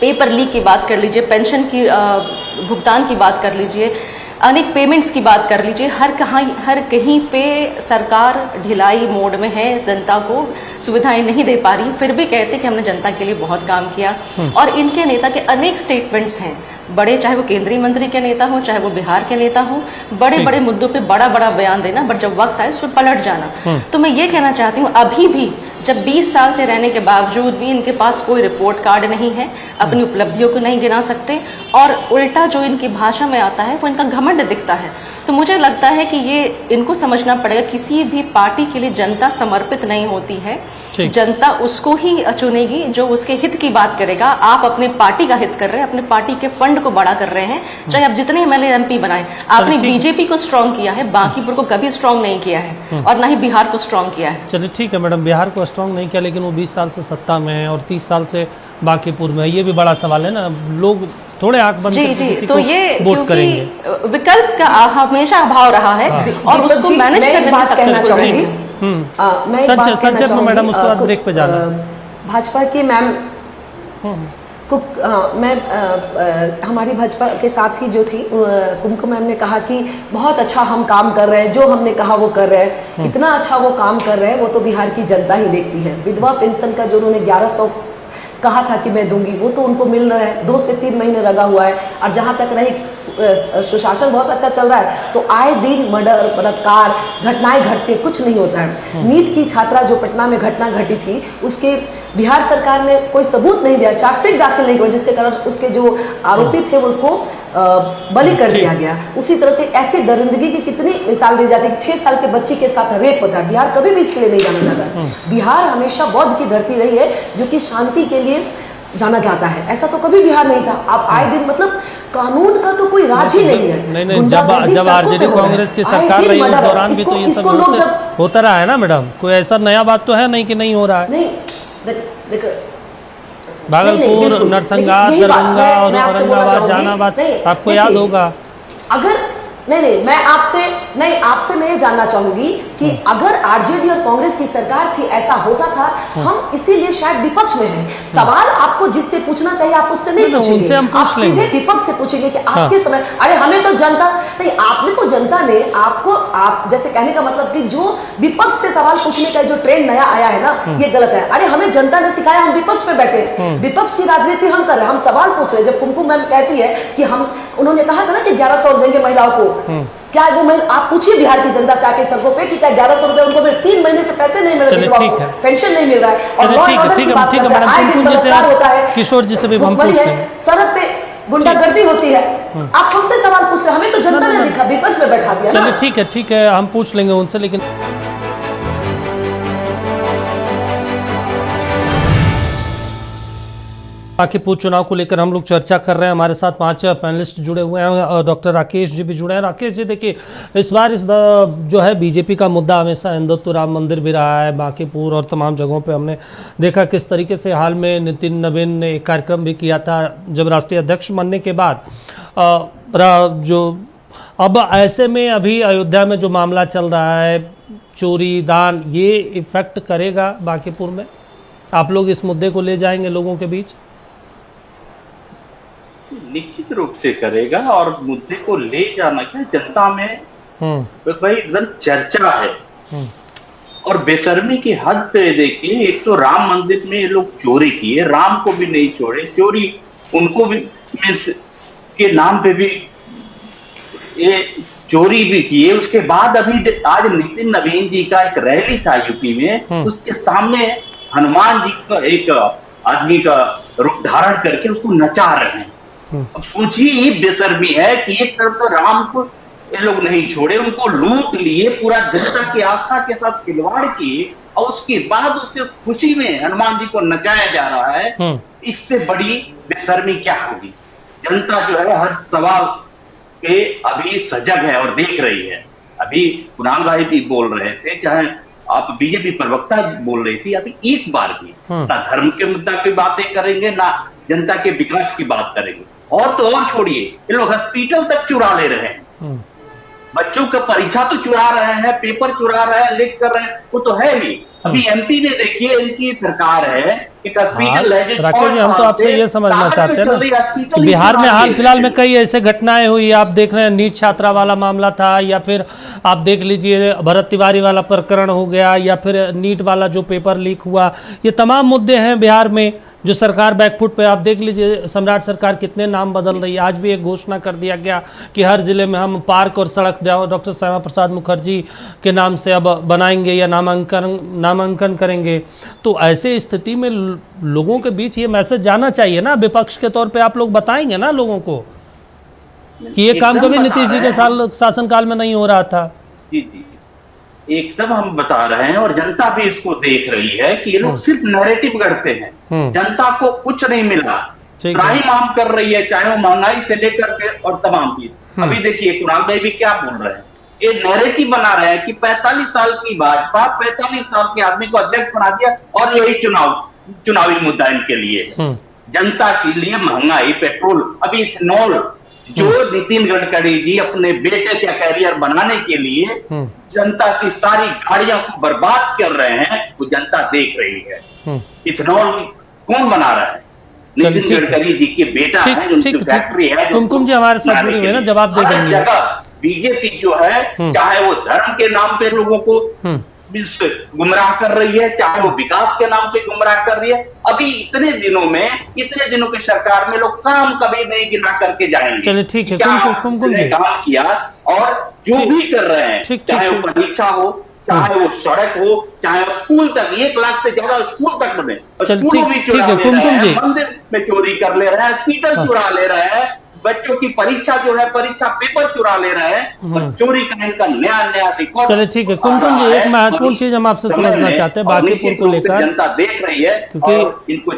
पेपर लीक की बात कर लीजिए, पेंशन की भुगतान की बात कर लीजिए, अनेक पेमेंट्स की बात कर लीजिए, हर कहीं पे सरकार ढिलाई मोड में है, जनता को सुविधाएं नहीं दे पा रही, फिर भी कहते कि हमने जनता के लिए बहुत काम किया। और इनके नेता के अनेक स्टेटमेंट्स हैं, बड़े, चाहे वो केंद्रीय मंत्री के नेता हो, चाहे वो बिहार के नेता हो, बड़े बड़े मुद्दों पे बड़ा बड़ा बयान देना, बट जब वक्त आए उस पर पलट जाना। तो मैं ये कहना चाहती हूँ, अभी भी जब 20 साल से रहने के बावजूद भी इनके पास कोई रिपोर्ट कार्ड नहीं है, अपनी उपलब्धियों को नहीं गिना सकते, और उल्टा जो इनकी भाषा में आता है वो इनका घमंड दिखता है। तो तो मुझे लगता है कि ये इनको समझना पड़ेगा, किसी भी पार्टी के लिए जनता समर्पित नहीं होती है। जनता उसको ही चुनेगी जो उसके हित की बात करेगा। आप अपने पार्टी का हित कर रहे हैं, अपने पार्टी के फंड को बड़ा कर रहे हैं, चाहे आप जितने एमएलए एमपी बनाए। आपने बीजेपी को स्ट्रांग किया है, बांकीपुर को कभी स्ट्रांग नहीं किया है और ना ही बिहार को स्ट्रांग किया है। चलिए ठीक है मैडम, बिहार को स्ट्रांग नहीं किया, लेकिन वो 20 साल से सत्ता में है और 30 साल से बांकीपुर में है। ये भी बड़ा सवाल है ना, लोग थोड़े आंख बंद करके किसी तो को ये वोट करेंगे। विकल्प का हमेशा अभाव रहा है और उसको मैनेज करने में कहना चाहूंगी। संक्षेप में मैडम, उसके बाद ब्रेक पे जाना। भाजपा की मैम को मैं हमारी भाजपा के साथ ही जो थी कुमकुम मैम ने कहा कि बहुत अच्छा हम काम कर रहे हैं, जो हमने कहा वो कर रहे हैं। इतना अच्छा वो काम कर रहे हैं, वो तो बिहार की जनता ही देखती है। विधवा पेंशन का जो उन्होंने 1100 कहा था कि मैं दूंगी, वो तो उनको मिल रहा है, 2 से 3 महीने लगा हुआ है। और जहाँ तक रही सुशासन बहुत अच्छा चल रहा है, तो आए दिन मर्डर बलात्कार घटनाएं घटती है, कुछ नहीं होता है। नीट की छात्रा जो पटना में घटना घटी थी, उसके बिहार सरकार ने कोई सबूत नहीं दिया, चार्जशीट दाखिल नहीं किया, जिसके कारण उसके जो आरोपी थे वो उसको बलि कर दिया गया। उसी तरह से ऐसे दरिंदगी की कितनी मिसाल दी जाती है कि 6 साल के बच्ची के साथ रेप होता है। बिहार कभी भी इसके लिए नहीं जाना जाता है। बिहार हमेशा बौद्ध की धरती रही है, जो कि शांति के लिए जाना जाता है। ऐसा तो कभी बिहार नहीं था। आप आए दिन मतलब कानून का तो कोई राज ही नहीं है। नहीं, जब आरजेडी कांग्रेस की सरकार रही उस दौरान भी तो ये सब होता रहा है ना मैडम। कोई ऐसा नया बात तो है नहीं कि नहीं हो रहा है। नहीं, भागलपुर, नरसंहार, दरभंगा और औरंगाबाद, जहानाबाद, आपको याद होगा। अगर नहीं मैं आपसे मैं ये जानना चाहूंगी कि अगर आरजेडी और कांग्रेस की सरकार थी, ऐसा होता था, हम इसीलिए शायद विपक्ष में हैं। सवाल आपको जिससे पूछना चाहिए आप उससे नहीं पूछेंगे, आप सीधे विपक्ष से पूछेंगे कि आपके समय, अरे हमें तो जनता नहीं, आपने को जनता ने आपको, आप जैसे कहने का मतलब कि जो विपक्ष से सवाल पूछने का जो ट्रेंड नया आया है ना, ये गलत है। अरे हमें जनता ने सिखाया, हम विपक्ष में बैठे हैं, विपक्ष की राजनीति हम कर रहे हैं, हम सवाल पूछ रहे हैं। जब कुमकुम मैम कहती है कि उन्होंने कहा था ना कि 1100 देंगे महिलाओं को, क्या वो महिला, आप पूछिए बिहार की जनता से आके सड़कों पे कि क्या 1100 रुपए उनको मिले? 3 महीने से पैसे नहीं मिल रहे, पेंशन नहीं मिल रहा है। और लॉ एंड ऑर्डर की बात करते हैं, आए दिन बलात्कार होता है, किशोर जी से भी हम पूछ रहे हैं, सड़क पे गुंडागर्दी होती है। आप हमसे सवाल पूछ रहे हैं, हमें तो जनता ने दिखा विपक्ष में बैठा दिया। चलिए ठीक है, हम पूछ लेंगे उनसे। लेकिन बांकीपुर चुनाव को लेकर हम लोग चर्चा कर रहे हैं। हमारे साथ 5 पैनलिस्ट जुड़े हुए हैं, डॉक्टर राकेश जी भी जुड़े हैं। राकेश जी, देखिए इस बार जो है बीजेपी का मुद्दा हमेशा हिंदुत्व, राम मंदिर भी रहा है। बांकीपुर और तमाम जगहों पे हमने देखा किस तरीके से हाल में नितिन नवीन ने एक कार्यक्रम भी किया था जब राष्ट्रीय अध्यक्ष बनने के बाद। जो अब ऐसे में अभी अयोध्या में जो मामला चल रहा है, चोरी दान, ये इफेक्ट करेगा बांकीपुर में? आप लोग इस मुद्दे को ले जाएंगे लोगों के बीच? निश्चित रूप से करेगा। और मुद्दे को ले जाना क्या, जनता में भाई एकदम चर्चा है। और बेशर्मी की हद पे देखिए, एक तो राम मंदिर में ये लोग चोरी किए, राम को भी नहीं छोड़े, चोरी उनको भी के नाम पे भी ये चोरी भी किए। उसके बाद अभी आज नितिन नवीन जी का एक रैली था यूपी में, उसके सामने हनुमान जी का एक आदमी का रूप धारण करके उसको नचा रहे हैं। अब सोचिए, ये बेशर्मी है कि एक तरफ तो राम को ये लोग नहीं छोड़े, उनको लूट लिए, पूरा जनता की आस्था के साथ खिलवाड़ किए, और उसके बाद उसके खुशी में हनुमान जी को नचाया जा रहा है। इससे बड़ी बेशर्मी क्या होगी? जनता जो है हर सवाल पे अभी सजग है और देख रही है। अभी कुणाल भाई भी बोल रहे थे, चाहे आप बीजेपी प्रवक्ता बोल रही थी, अभी एक बार भी ना धर्म के मुद्दा की बातें करेंगे, ना जनता के विकास की बात करेंगे। और तो और छोड़िए, ये लोग हॉस्पिटल तक चुरा ले रहे हैं, बच्चों का परीक्षा तो चुरा रहे हैं, पेपर चुरा रहे हैं, लीक कर रहे हैं, वो तो है ही। अभी एमपी में देखिए, इनकी सरकार है, एक हॉस्पिटल है जो राकेश जी, हम तो आपसे ये समझना चाहते हैं ना कि बिहार में हाल फिलहाल में कई ऐसे घटनाएं हुई। आप देख रहे हैं, नीट छात्रा वाला मामला था, या फिर आप देख लीजिए भरत तिवारी वाला प्रकरण हो गया, या फिर नीट वाला जो पेपर लीक हुआ। ये तमाम मुद्दे हैं बिहार में जो सरकार बैकफुट पे। आप देख लीजिए सम्राट सरकार कितने नाम बदल रही है। आज भी एक घोषणा कर दिया गया कि हर जिले में हम पार्क और सड़क डॉक्टर श्यामा प्रसाद मुखर्जी के नाम से अब बनाएंगे या नामांकन करेंगे। तो ऐसे स्थिति में लोगों के बीच ये मैसेज जाना चाहिए ना, विपक्ष के तौर पे आप लोग बताएंगे ना लोगों को? कि ये काम कभी नीतीश जी के शासनकाल में नहीं हो रहा था। जी जी, एकदम हम बता रहे हैं और जनता भी इसको देख रही है कि ये लोग सिर्फ नैरेटिव गढ़ते हैं। जनता को कुछ नहीं मिला, क्राइम आम कर रही है, चाहे वो महंगाई से लेकर के और तमाम चीज। अभी देखिए कुणाल भाई भी क्या बोल रहे हैं, ये नैरेटिव बना रहे हैं कि 45 साल की भाजपा 45 साल के आदमी को अध्यक्ष बना दिया और यही चुनावी मुद्दा इनके लिए है। जनता के लिए महंगाई, पेट्रोल, अभी इथेनॉल जो नितिन गडकरी जी अपने बेटे का कैरियर बनाने के लिए जनता की सारी गाड़ियों को बर्बाद कर रहे हैं, वो जनता देख रही है। इथेनॉल कौन बना रहा है? नितिन गडकरी जी के बेटा है, उनकी फैक्ट्री है। कुमकुम जी हमारे साथ जुड़े हुए ना, जवाब दे देंगे। बीजेपी जो है चाहे वो धर्म के नाम पे लोगों को गुमराह कर रही है, चाहे वो विकास के नाम पे गुमराह कर रही है। अभी इतने दिनों की सरकार में लोग काम कभी नहीं गिना करके जाएंगे। चलिए ठीक है, कुमकुम जी काम किया और जो भी कर रहे हैं, चाहे वो परीक्षा हो, चाहे वो सड़क हो, चाहे वो स्कूल तक, 1 लाख से ज्यादा स्कूल तक में, स्कूलों भी चुरा ले रहे हैं, मंदिर में चोरी कर ले रहे हैं, हॉस्पिटल चुरा ले रहे हैं, बच्चों की परीक्षा जो है परीक्षा पेपर चुरा ले रहे हैं और चोरी का इनका नया रिकॉर्ड। चलिए ठीक है कुमकुम जी, एक महत्वपूर्ण चीज हम आपसे समझना चाहते हैं बांकीपुर को लेकर, जनता देख रही है क्योंकि इनको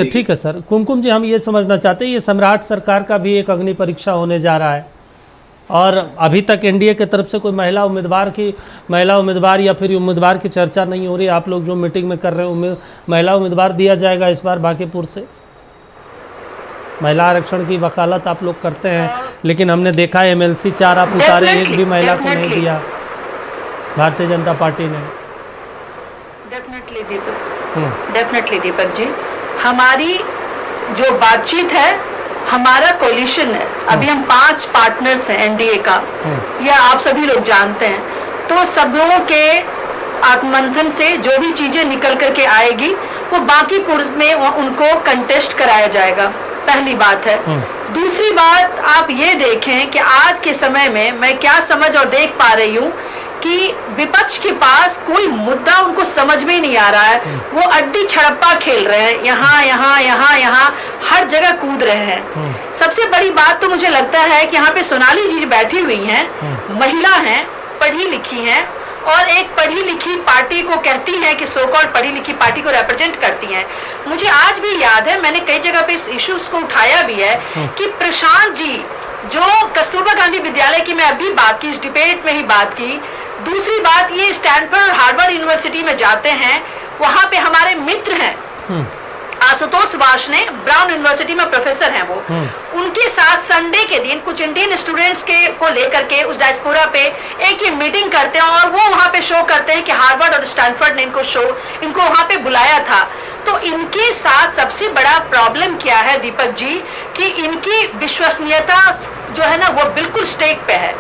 ठीक है सर। कुमकुम जी हम ये समझना चाहते हैं, ये सम्राट सरकार का भी एक अग्नि परीक्षा होने जा रहा है और अभी तक एनडीए की तरफ से कोई महिला उम्मीदवार या फिर उम्मीदवार की चर्चा नहीं हो रही। आप लोग जो मीटिंग में कर रहे हैं, महिला उम्मीदवार दिया जाएगा इस बार बांकीपुर से? महिला आरक्षण की वकालत आप लोग करते हैं, लेकिन हमने देखा है MLC 4 आप उतारे, एक भी महिला को नहीं दिया भारतीय जनता पार्टी ने। डेफिनेटली दीपक जी, हमारी जो बातचीत है, हमारा कोलिशन है, अभी हम 5 पार्टनर्स हैं एनडीए का, यह आप सभी लोग जानते हैं। तो सब लोगों के आत्ममंथन से जो भी चीजें निकल करके आएगी वो बांकीपुर में उनको कंटेस्ट कराया जाएगा, पहली बात है। दूसरी बात आप ये देखें कि आज के समय में मैं क्या समझ और देख पा रही हूँ कि विपक्ष के पास कोई मुद्दा उनको समझ में नहीं आ रहा है। वो अड्डी छड़प्पा खेल रहे हैं, यहाँ हर जगह कूद रहे हैं। सबसे बड़ी बात तो मुझे लगता है कि यहाँ पे सोनाली जी बैठी हुई हैं, महिला हैं, पढ़ी लिखी हैं और एक पढ़ी लिखी पार्टी को कहती हैं कि सो कॉल्ड पढ़ी लिखी पार्टी को रिप्रेजेंट करती हैं। मुझे आज भी याद है, मैंने कई जगह पे इस इश्यूज को उठाया भी है कि प्रशांत जी जो कस्तूरबा गांधी विद्यालय की मैं अभी बात की, इस डिबेट में ही बात की। दूसरी बात, ये स्टैनफोर्ड और हार्वर्ड यूनिवर्सिटी में जाते हैं, वहां पे हमारे मित्र हैं आशुतोष वार्ष्णेय, ब्राउन यूनिवर्सिटी में प्रोफेसर हैं वो। उनके साथ संडे के दिन कुछ इंडियन स्टूडेंट्स को लेकर के उस डायस्पोरा पे एक ही मीटिंग करते हैं और वो वहां पे शो करते हैं कि हार्वर्ड और स्टैनफोर्ड ने इनको वहां पे बुलाया था। तो इनके साथ सबसे बड़ा प्रॉब्लम क्या है दीपक जी, कि इनकी विश्वसनीयता जो है ना वो बिल्कुल स्टेक पे है।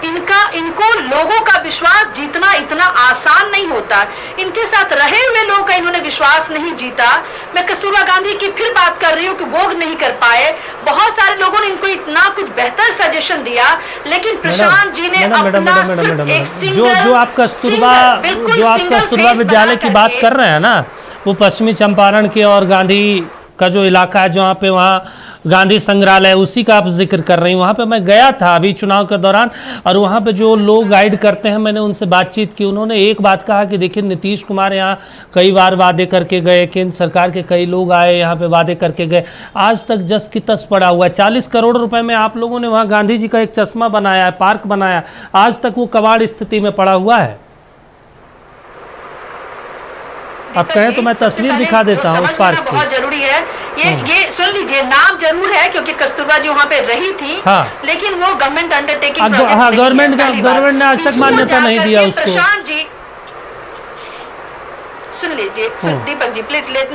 इनको लोगों का विश्वास जीतना इतना आसान नहीं होता। इनके साथ रहे हुए लोगों का इन्होंने विश्वास नहीं जीता। मैं कस्तूरबा गांधी की फिर बात कर रही हूँ कि वो नहीं कर पाए। बहुत सारे लोगों ने इनको इतना कुछ बेहतर सजेशन दिया, लेकिन प्रशांत जी ने अपना सिर्फ एक सिंगल जो आप कस्तूरबा विद्यालय की बात कर रहे हैं ना, वो पश्चिमी चंपारण के और गांधी का जो इलाका है जहाँ पे वहाँ गांधी संग्रहालय, उसी का आप जिक्र कर रही हैं। वहाँ पे मैं गया था अभी चुनाव के दौरान और वहाँ पे जो लोग गाइड करते हैं, मैंने उनसे बातचीत की। उन्होंने एक बात कहा कि देखिए नीतीश कुमार यहाँ कई बार वादे करके गए, केंद्र सरकार के कई लोग आए यहाँ पे वादे करके गए, आज तक जस की तस पड़ा हुआ है। 40 करोड़ रुपए में आप लोगों ने वहाँ गांधी जी का एक चश्मा बनाया है, पार्क बनाया, आज तक वो कबाड़ स्थिति में पड़ा हुआ है। आप कहें तो मैं तस्वीर दिखा देता हूँ उस पार्क की। बहुत जरूरी है ये सुन लीजिए, नाम जरूर है क्योंकि कस्तूरबा जी वहाँ पे रही थी, लेकिन वो गवर्नमेंट अंडरटेकिंग, गवर्नमेंट ने आज तक मान्यता नहीं दिया उसको। प्रशांत जी सुन लीजिए, Deepak ji please let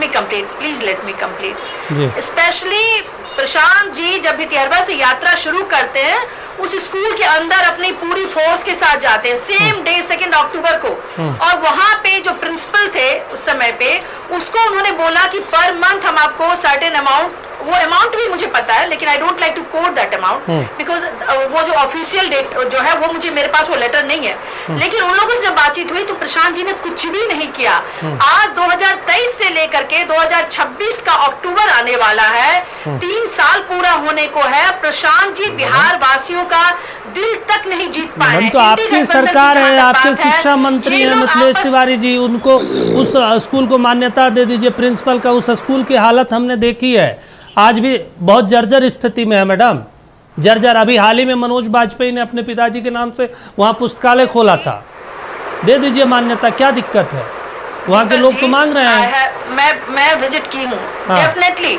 me complete. Specially Prashant ji जब भितिहरवा से यात्रा शुरू करते हैं, उस स्कूल के अंदर अपनी पूरी फोर्स के साथ जाते हैं, सेम डे 2 अक्टूबर को। और वहां पे जो प्रिंसिपल थे उस समय पे, उसको उन्होंने बोला कि पर मंथ हम आपको सर्टेन अमाउंट वो अमाउंट भी मुझे पता है, लेकिन I don't like to quote that amount because वो जो ऑफिशियल डेट जो है वो मुझे, मेरे पास वो लेटर नहीं है। लेकिन उन लोगों से जब बातचीत हुई तो प्रशांत जी ने कुछ भी नहीं किया। आज 2023 से लेकर के 2026 का अक्टूबर आने वाला है, 3 साल पूरा होने को है, प्रशांत जी बिहार वासियों का दिल तक नहीं जीत पाए हैं। तो आपकी सरकार है, आपके शिक्षा मंत्री हैं मिथिलेश तिवारी जी, उनको उस स्कूल को मान्यता दे दीजिए। प्रिंसिपल का उस स्कूल की हालत हमने देखी है, आज भी बहुत जर्जर स्थिति में है मैडम, जर्जर। अभी हाल ही में मनोज वाजपेयी ने अपने पिताजी के नाम से वहाँ पुस्तकालय खोला था, दे दीजिए मान्यता, क्या दिक्कत है? वहाँ के लोग तो मांग रहे हैं। मैं विजिट की हूँ, डेफिनेटली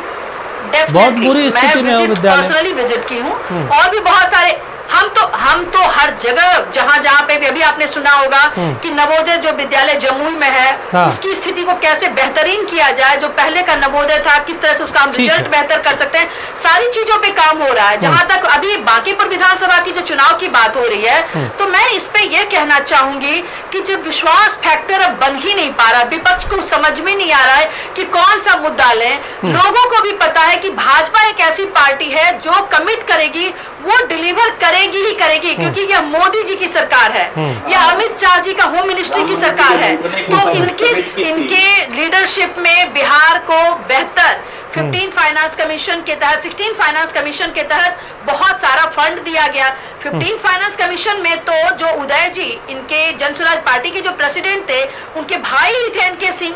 बहुत बुरी स्थिति में विद्यालय, पर्सनली विजिट की हूँ, और भी बहुत सारे हम तो हर जगह जहाँ पे भी, अभी आपने सुना होगा कि नवोदय जो विद्यालय जमुई में है, उसकी स्थिति को कैसे बेहतरीन किया जाए, जो पहले का नवोदय था किस तरह से उसका हम रिजल्ट बेहतर कर सकते हैं, सारी चीजों पे काम हो रहा है। जहाँ तक अभी बांकीपुर विधानसभा की जो चुनाव की बात हो रही है, तो मैं इस पे ये कहना चाहूंगी कि जब विश्वास फैक्टर अब बन ही नहीं पा रहा, विपक्ष को समझ में नहीं आ रहा है कि कौन सा मुद्दा लें। लोगों को भी पता है कि भाजपा एक ऐसी पार्टी है जो कमिट करेगी वो डिलीवर करेगी ही करेगी, क्योंकि यह मोदी जी की सरकार है, यह अमित शाह जी का होम मिनिस्ट्री की सरकार है। तो इनके लीडरशिप में बिहार को बेहतर 15 फाइनेंस कमीशन के तहत, 16 फाइनेंस कमीशन के तहत बहुत सारा फंड दिया गया। 15 फाइनेंस कमीशन में तो जो उदय जी, इनके जनसुराज पार्टी के जो प्रेसिडेंट थे, उनके भाई ही थे एनके सिंह।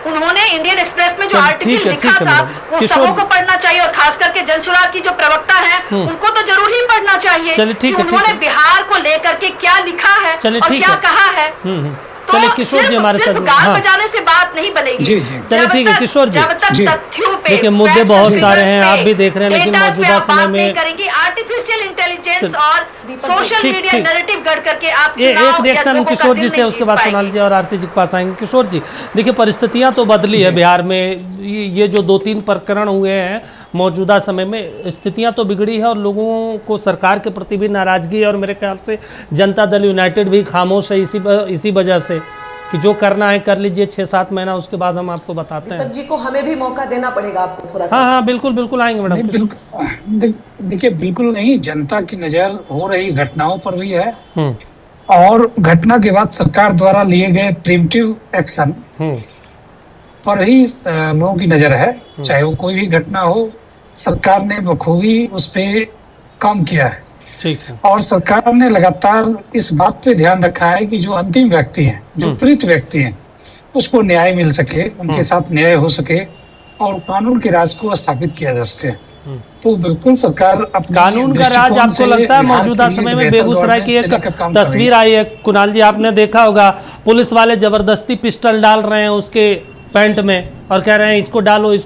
उन्होंने इंडियन एक्सप्रेस में जो आर्टिकल लिखा था वो सबों को पढ़ना चाहिए, और खास करके जनसुराज की जो प्रवक्ता है उनको तो जरूर ही पढ़ना चाहिए कि उन्होंने बिहार को लेकर के क्या लिखा है और क्या कहा है। चलिए किशोर जी हमारे साथ, गान बजाने से बात नहीं बनेगी। चलिए ठीक है किशोर जी, जब तक तथ्यों पे, देखिए मुद्दे बहुत सारे हैं, आप भी देख रहे हैं, लेकिन मौजूदा समय में करेंगे आर्टिफिशियल इंटेलिजेंस और सोशल मीडिया नैरेटिव गढ़ करके आप एक रिएक्शन किशोर जी से, उसके बाद सोनाली जी और आरती जी के पास आएंगे। किशोर जी, देखिए परिस्थितियां तो बदली है बिहार में, ये जो 2-3 प्रकरण हुए हैं मौजूदा समय में, स्थितियां तो बिगड़ी है और लोगों को सरकार के प्रति भी नाराजगी है, और मेरे ख्याल से जनता दल यूनाइटेड भी खामोश है इसी वजह से कि जो करना है कर लीजिए, 6-7 महीना उसके बाद हम आपको बताते हैं। जी को हमें भी मौका देना पड़ेगा आपको थोड़ा सा। हाँ बिल्कुल आएंगे मैडम। देखिए बिल्कुल नहीं, जनता की नजर हो रही घटनाओं पर भी है, और घटना के बाद सरकार द्वारा लिए गए प्रिवेंटिव एक्शन पर ही लोगों की नजर है। चाहे वो कोई भी घटना हो, सरकार ने बखूबी उस पे काम किया है। ठीक है। और सरकार ने लगातार इस बात पे ध्यान रखा है कि जो अंतिम व्यक्ति हैं, जो पीड़ित व्यक्ति हैं, उसको न्याय मिल सके, उनके साथ न्याय हो सके, और कानून के राज को स्थापित किया जा सके। तो बिल्कुल सरकार कानून का राज आपको लगता है मौजूदा समय में? बेगूसराय की एक तस्वीर आई है कुणाल जी, आपने देखा होगा, पुलिस वाले जबरदस्ती पिस्टल डाल रहे हैं उसके पैंट में और कह रहे हैं इसको डालो।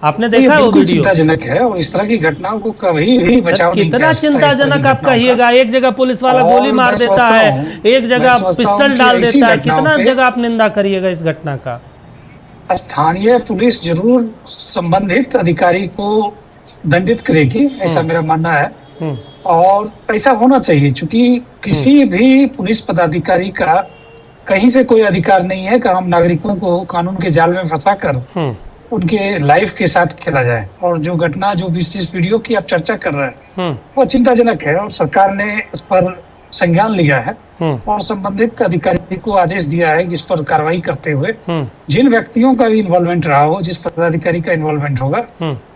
आपने देखा है वो वीडियो? चिंताजनक है, और इस तरह की घटनाओं को कभी भी बचाव नहीं कितना चिंताजनक आप कहिएगा। एक जगह पुलिस वाला गोली मार देता है, एक जगह पिस्टल डाल देता है, कितना जगह आप निंदा करिएगा इस घटना का। स्थानीय पुलिस जरूर संबंधित अधिकारी को दंडित करेगी, ऐसा मेरा मानना है, और ऐसा होना चाहिए, क्योंकि किसी भी पुलिस पदाधिकारी का कहीं से कोई अधिकार नहीं है कि आम नागरिकों को कानून के जाल में फंसाकर उनके लाइफ के साथ खेला जाए। और जो घटना, जो जिस वीडियो की आप चर्चा कर रहे हैं, वो चिंताजनक है, और सरकार ने उस पर संज्ञान लिया है और संबंधित अधिकारी को आदेश दिया है कि इस पर कार्रवाई करते हुए जिन व्यक्तियों का भी इन्वॉल्वमेंट रहा हो, जिस पदाधिकारी का इन्वॉल्वमेंट होगा,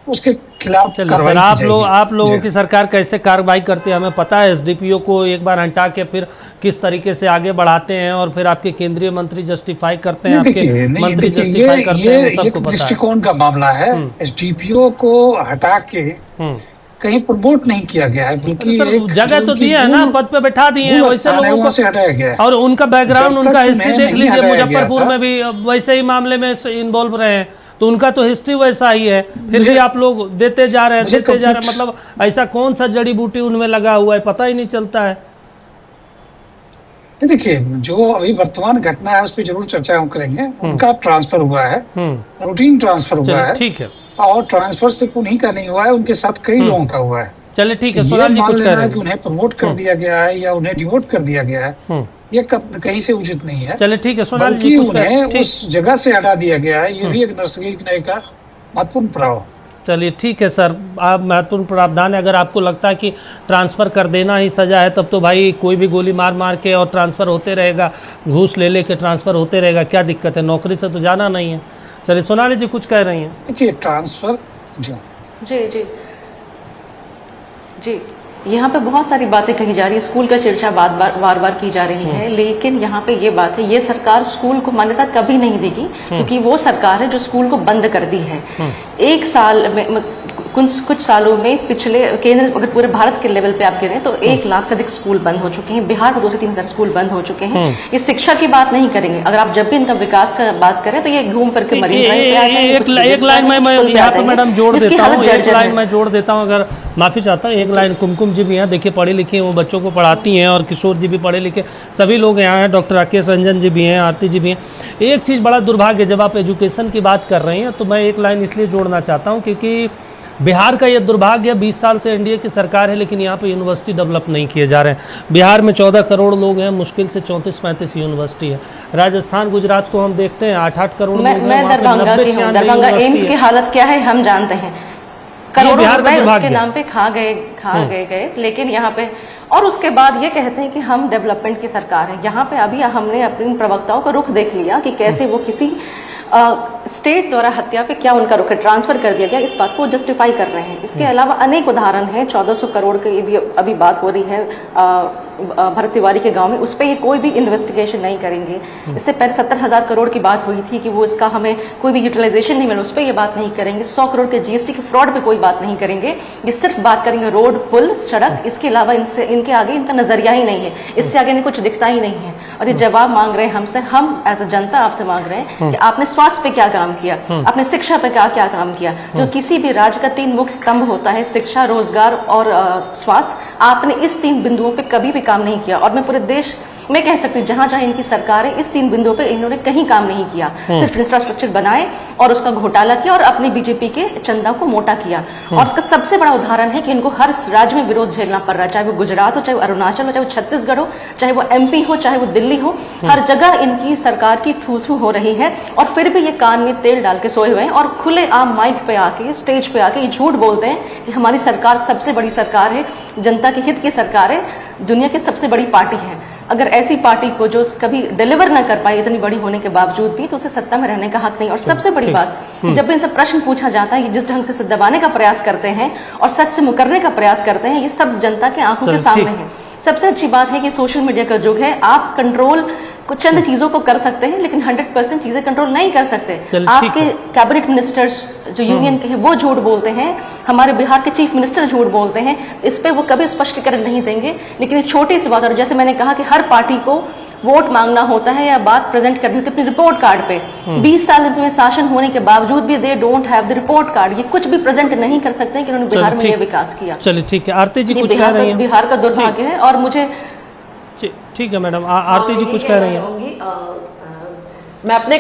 उसके खिलाफ कार्रवाई की जाएगी। आप लोगों की सरकार कैसे कार्रवाई करती है हमें पता है। एसडीपीओ को एक बार हटा के फिर किस तरीके से आगे बढ़ाते हैं, और फिर आपके केंद्रीय मंत्री जस्टिफाई करते हैं, आपके मंत्री जस्टिफाई करते हैं, सबको पता है। दृष्टिकोण का मामला है, एसडीपीओ को हटा के कहीं प्रमोट नहीं किया गया है, बल्कि जगह तो दिया है ना, पद पे बैठा दिए हैं, वैसे लोगों को से हटाया गया है। और उनका बैकग्राउंड, उनका हिस्ट्री देख लीजिए, मुजफ्फरपुर में भी वैसे ही मामले में इन्वॉल्व रहे हैं, तो उनका तो हिस्ट्री वैसा ही है, फिर भी आप लोग देते जा रहे हैं। मतलब ऐसा कौन सा जड़ी बूटी उनमें लगा हुआ है, पता ही नहीं चलता है। देखिए, जो अभी वर्तमान घटना है उस पर जरूर चर्चा हम करेंगे। उनका ट्रांसफर हुआ है, रूटीन ट्रांसफर हुआ है, ठीक है, और ट्रांसफर सिर्फ उन्हीं का नहीं हुआ है, उनके साथ कई लोगों का हुआ है। चलिए ठीक है, सोनाल जी कुछ कह रहे हैं कि उन्हें प्रमोट कर दिया गया है या उन्हें डिमोट कर दिया गया है, ये कहीं से उचित नहीं है। चलिए ठीक है, सोनाल जी कुछ उन्हें उस जगह से हटा दिया गया है, ये भी एक नरसरी का महत्वपूर्ण पड़ाव। चलिए ठीक है सर, आप महत्वपूर्ण प्रावधान है। अगर आपको लगता है कि ट्रांसफ़र कर देना ही सज़ा है, तब तो भाई कोई भी गोली मार मार के और ट्रांसफ़र होते रहेगा, घूस ले ले के ट्रांसफ़र होते रहेगा, क्या दिक्कत है? नौकरी से तो जाना नहीं है। चलिए सोनाली जी कुछ कह रही हैं। देखिए ट्रांसफ़र जी जी जी, यहाँ पे बहुत सारी बातें कही जा रही है, स्कूल का चर्चा बार बार की जा रही है, लेकिन यहाँ पे ये बात है, ये सरकार स्कूल को मान्यता कभी नहीं देगी, क्योंकि वो सरकार है जो स्कूल को बंद कर दी है। एक साल में कुछ सालों में पिछले केंद्र, अगर पूरे भारत के लेवल पे आप गिने तो 1 लाख से अधिक स्कूल बंद हो चुके हैं। बिहार में 2 से 3 हजार स्कूल बंद हो चुके हैं। ये शिक्षा की बात नहीं करेंगे, अगर आप जब भी इनका विकास का बात करें तो ये घूम फिर के मरीन एक लाइन मैं यहाँ पे मैडम जोड़ देता हूँ, एक लाइन मैं जोड़ देता हूँ, अगर माफ़ी चाहता हूँ। एक लाइन, कुमकुम जी भी हैं, देखिए पढ़ी लिखी हैं, वो बच्चों को पढ़ाती हैं, और किशोर जी भी पढ़े लिखे, सभी लोग यहाँ हैं, डॉक्टर राकेश रंजन जी भी हैं, आरती जी भी हैं। एक चीज़ बड़ा दुर्भाग्य, जब आप एजुकेशन की बात कर रहे हैं तो मैं एक लाइन इसलिए जोड़ना चाहता हूँ क्योंकि बिहार का ये दुर्भाग्य, 20 साल से एनडीए की सरकार है, लेकिन यहाँ पे यूनिवर्सिटी डेवलप नहीं किए जा रहे हैं। बिहार में 14 करोड़ लोग हैं, मुश्किल से 34-35 यूनिवर्सिटी है। राजस्थान, गुजरात को हम देखते हैं 8-8 करोड़ लोग हैं, मैं दरभंगा एम्स की हालत क्या है हम जानते हैं। करोड़ों रुपए उसके नाम पे खा गए, लेकिन यहाँ पे, और उसके बाद ये कहते हैं कि हम डेवलपमेंट की सरकार है। यहाँ पे अभी हमने अपने प्रवक्ताओं का रुख देख लिया कि कैसे वो किसी स्टेट द्वारा हत्या पे क्या उनका रुख है, ट्रांसफर कर दिया गया, इस बात को जस्टिफाई कर रहे हैं। इसके अलावा अनेक उदाहरण हैं, 1400 करोड़ की भी अभी बात हो रही है भरत तिवारी के गांव में, उस पर ये कोई भी इन्वेस्टिगेशन नहीं करेंगे। इससे पहले 70,000 करोड़ की बात हुई थी कि वो इसका हमें कोई भी यूटिलाइजेशन नहीं मिला, उस पर ये बात नहीं करेंगे। 100 करोड़ के जीएसटी के फ्रॉड पे कोई बात नहीं करेंगे, ये सिर्फ बात करेंगे रोड, पुल, सड़क। इसके अलावा इनके आगे इनका नजरिया ही नहीं है, इससे आगे इन्हें कुछ दिखता ही नहीं है। और ये जवाब मांग रहे हैं हमसे, हम एज अ जनता आपसे मांग रहे हैं कि आपने स्वास्थ्य पे क्या काम किया, आपने शिक्षा पे क्या काम किया। जो किसी भी राज्य का 3 मुख्य स्तंभ होता है, शिक्षा, रोजगार और स्वास्थ्य, आपने इस 3 बिंदुओं पे कभी भी काम नहीं किया। और मैं पूरे देश मैं कह सकती हूँ जहां जहां इनकी सरकार है, इस 3 बिंदुओं पे इन्होंने कहीं काम नहीं किया, सिर्फ इंफ्रास्ट्रक्चर बनाए और उसका घोटाला किया और अपनी बीजेपी के चंदा को मोटा किया। और उसका सबसे बड़ा उदाहरण है कि इनको हर राज्य में विरोध झेलना पड़ रहा है, चाहे वो गुजरात हो, चाहे वो अरुणाचल हो, चाहे वो छत्तीसगढ़ हो, चाहे वो एमपी हो, चाहे वो दिल्ली हो, हर जगह इनकी सरकार की थू हो रही है। और फिर भी ये कान में तेल डाल के सोए हुए हैं और खुले आम माइक पे आके, स्टेज पे आके ये झूठ बोलते हैं कि हमारी सरकार सबसे बड़ी सरकार है, जनता के हित की सरकार है, दुनिया की सबसे बड़ी पार्टी है। अगर ऐसी पार्टी को जो कभी डिलीवर ना कर पाई इतनी बड़ी होने के बावजूद भी, तो उसे सत्ता में रहने का हक नहीं। और सबसे बड़ी बात, जब भी इनसे प्रश्न पूछा जाता है, ये जिस ढंग से दबाने का प्रयास करते हैं और सच से मुकरने का प्रयास करते हैं, ये सब जनता के आंखों के सामने है। सबसे अच्छी बात है कि सोशल मीडिया का युग है, आप कंट्रोल कुछ चंद चीजों को कर सकते हैं, लेकिन 100% चीजें कंट्रोल नहीं कर सकते। आपके कैबिनेट मिनिस्टर्स जो यूनियन के हैं वो झूठ बोलते हैं, हमारे बिहार के चीफ मिनिस्टर झूठ बोलते हैं, इस पे वो कभी स्पष्टीकरण नहीं देंगे। लेकिन छोटी सी बात, और जैसे मैंने कहा कि हर पार्टी को वोट मांगना होता है या बात प्रेजेंट करनी होती है अपनी रिपोर्ट कार्ड पे, 20 साल में शासन होने के बावजूद भी they don't have the report card, ये कुछ भी प्रेजेंट नहीं कर सकते कि उन्होंने बिहार में ये विकास किया। चलिए ठीक है, आरती जी कुछ कह रही हैं? बिहार का दुर्भाग्य है। और मुझे ठीक है मैडम, आरती जी कुछ कह रही हैं? मैं अपने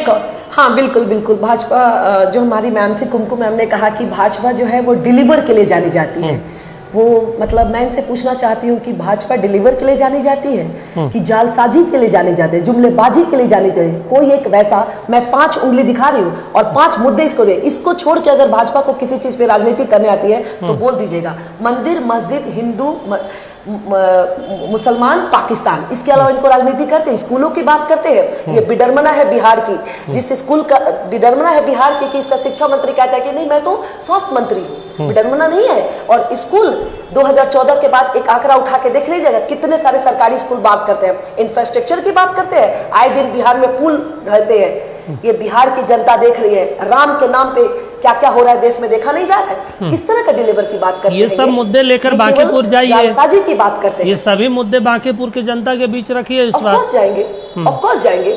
हाँ बिल्कुल भाजपा, जो हमारी मैम थी कुमकुम मैम ने कहा कि भाजपा जो है वो डिलीवर के लिए जानी जाती है। वो मतलब मैं इनसे पूछना चाहती हूँ कि भाजपा डिलीवर के लिए जानी जाती है कि जालसाजी के लिए जानी जाती है, जुमलेबाजी के लिए जानी जाती है? कोई एक वैसा, मैं 5 उंगली दिखा रही हूँ और 5 मुद्दे इसको दे, इसको छोड़ के अगर भाजपा को किसी चीज पे राजनीति करने आती है तो बोल दीजिएगा। मंदिर, मस्जिद, हिंदू, मुसलमान, पाकिस्तान, इसके अलावा इनको राजनीति करते हैं? स्कूलों की बात करते हैं, ये विडम्बना है बिहार की, जिस स्कूल का विडम्बना है बिहार की कि इसका शिक्षा मंत्री कहता है कि नहीं मैं तो स्वास्थ्य मंत्री हूँ, विडम्बना नहीं है। और स्कूल 2014 के बाद एक आंकड़ा उठा के देख लीजिएगा, कितने सारे सरकारी स्कूल बात करते हैं, इंफ्रास्ट्रक्चर की बात करते हैं, आए दिन बिहार में पुल रहते हैं। ये बिहार की जनता देख रही है, राम के नाम पे क्या क्या हो रहा है देश में देखा नहीं जा रहा है। किस तरह का डिलीवर की बात करते हैं? ये सब मुद्दे लेकर बांकीपुर जाइए, जालसाजी की बात करते हैं। ये सभी मुद्दे बांकीपुर की जनता के बीच रखिए। ऑफ कोर्स जाएंगे।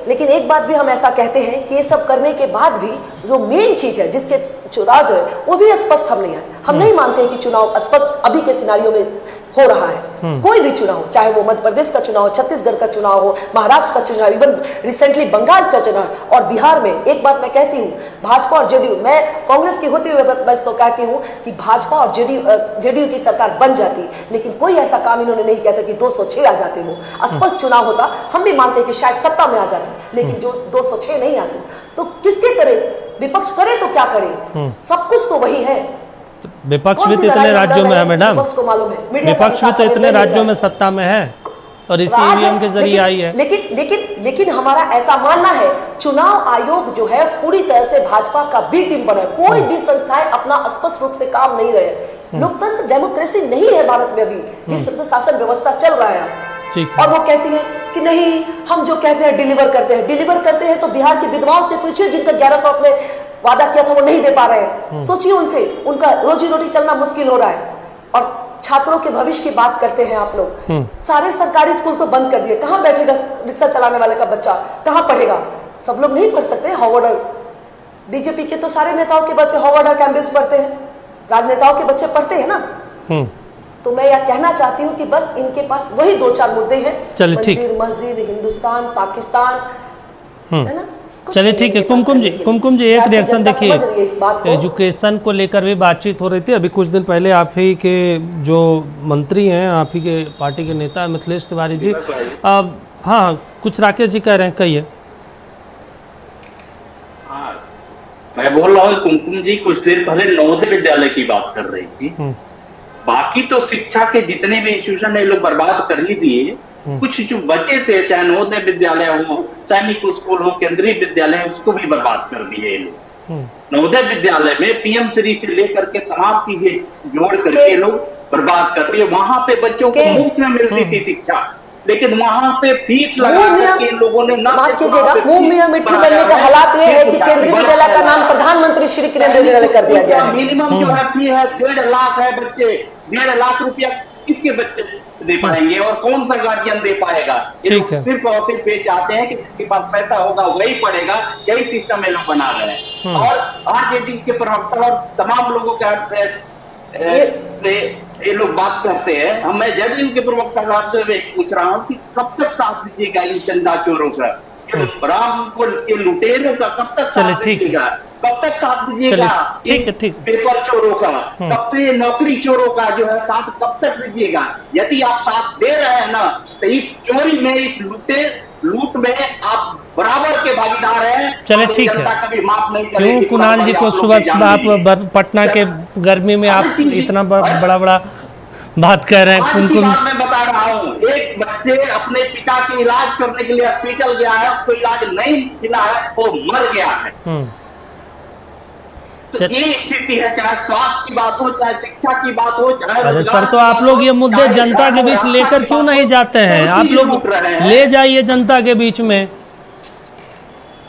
लेकिन एक बात भी हम ऐसा कहते हैं कि ये सब करने के बाद भी जो मेन चीज है जिसके चुनाव जो है वो भी स्पष्ट हम नहीं मानते हैं कि चुनाव स्पष्ट अभी के सिनारियों में हो रहा है। कोई भी चुनाव हो, चाहे वो मध्य प्रदेश का चुनाव हो, छत्तीसगढ़ का चुनाव हो, महाराष्ट्र का चुनाव, इवन रिसेंटली बंगाल का चुनाव और बिहार में। एक बात मैं कहती हूँ, भाजपा और जेडीयू, मैं कांग्रेस की होते हुए मैं इसको कहती हूँ कि भाजपा और जेडीयू की सरकार बन जाती, लेकिन कोई ऐसा काम इन्होंने नहीं किया था कि 206 आ जाते। वो स्पष्ट चुनाव होता, हम भी मानते हैं कि शायद सत्ता में आ जाते, लेकिन जो 206 नहीं आते, तो किसके करे विपक्ष करे तो क्या करे, सब कुछ तो वही है। विपक्ष भी तो इतने राज्यों में है मैडम, विपक्ष को मालूम है, मीडिया का विपक्ष भी तो इतने राज्यों में सत्ता में है और इसी ईवीएम के जरिए आई है। लेकिन हमारा ऐसा मानना है, चुनाव आयोग जो है पूरी तरह से भाजपा का बी टीम बना, कोई भी संस्थाएं अपना स्पष्ट रूप से काम नहीं रहे। लोकतंत्र डेमोक्रेसी नहीं है भारत में अभी, जिस तरह से शासन व्यवस्था चल रहा है। और वो कहती है कि नहीं, हम जो कहते हैं डिलीवर करते हैं तो बिहार की विधवाओं से पूछिए जिनका 1100 अपने वादा किया था वो नहीं दे पा रहे हैं। सोचिए उनसे, उनका रोजी रोटी चलना मुश्किल हो रहा है। और छात्रों के भविष्य की बात करते हैं आप लोग, सारे सरकारी स्कूल तो बंद कर दिए, कहाँ बैठेगा रिक्शा चलाने वाले का बच्चा, कहाँ पढ़ेगा? सब लोग नहीं पढ़ सकते। हार्वर्ड, बीजेपी के तो सारे नेताओं के बच्चे हार्वर्ड और कैम्ब्रिज पढ़ते हैं, राजनेताओं के बच्चे पढ़ते हैं ना। तो मैं यह कहना चाहती हूँ कि बस इनके पास वही 2-4 मुद्दे हैं, मंदिर, मस्जिद, हिंदुस्तान, पाकिस्तान, है ना। चलिए ठीक है। कुमकुम जी एक रिएक्शन देखिए, एजुकेशन को लेकर भी बातचीत हो रही थी। अभी कुछ दिन पहले आप ही के जो मंत्री हैं, आप ही के पार्टी के नेता मिथिलेश तिवारी जी, हाँ कुछ राकेश जी कह रहे हैं, कहिए। मैं बोल रहा हूँ कुमकुम जी कुछ देर पहले नवोदय विद्यालय की बात कर रही थी। बाकी तो शिक्षा के जितने भी इंस्टीट्यूशन है लोग बर्बाद कर ही दिए। कुछ जो बचे थे, चाहे नवोदय विद्यालय हो, सैनिक स्कूल हो, केंद्रीय विद्यालय है, उसको भी बर्बाद कर दिए ये लोग। नवोदय विद्यालय में पीएम श्री से लेकर के तमाम चीजें जोड़ करके लोग बर्बाद कर दिए। वहां पे बच्चों को मुफ्त में मिलती थी शिक्षा, लेकिन वहां पे फीस लगा करके लोगों ने, माफ कीजिएगा, मुंह मियां मिट्ठू बनने का हालात ये है कि केंद्रीय विद्यालय का नाम प्रधानमंत्री श्री केंद्रीय विद्यालय कर दिया गया है। मिनिमम जो है फी है 1.5 लाख है, बच्चे 1.5 लाख रुपया किसके बच्चे दे पाएंगे और कौन सा गार्जियन दे पाएगा? सिर्फ और सिर्फ ये चाहते हैं कि जिसके पास पैसा होगा वही पढ़ेगा, यही सिस्टम ये लोग बना रहे हैं। और आरजेडी के प्रवक्ता और तमाम लोगों से ये लोग बात करते हैं। हम मैं जदयू के प्रवक्ता साहब से पूछ रहा हूँ कि कब तक साथ दीजिएगा इन चंदा चोरों का, रामपुर के लुटेरों का कब तक साथ दीजिएगा? कब तक साथ दीजिएगा? ठीक है। पेपर चोरों का, कब तक ये नौकरी चोरों का जो है साथ कब तक दीजिएगा? यदि आप साथ दे रहे हैं ना, तो इस चोरी में, इस लूट में आप बराबर के भागीदार हैं। चले ठीक है। कभी माफ नहीं क्यों कुणाल जी को सुबह आप पटना के गर्मी में आप इतना बड़ा बात कह रहे हैं? कुमकुम मैं बता रहा हूँ, एक बच्चे अपने पिता के इलाज करने के लिए हॉस्पिटल गया है, उसको इलाज नहीं मिला है, वो मर गया है। तो ये स्थिति है, चाहे स्वास्थ्य की बात हो, चाहे शिक्षा की बात हो, चाहे सर, तो आप लोग ये मुद्दे जनता के बीच लेकर क्यों नहीं जाते हैं? आप लोग ले जाइए जनता के बीच में,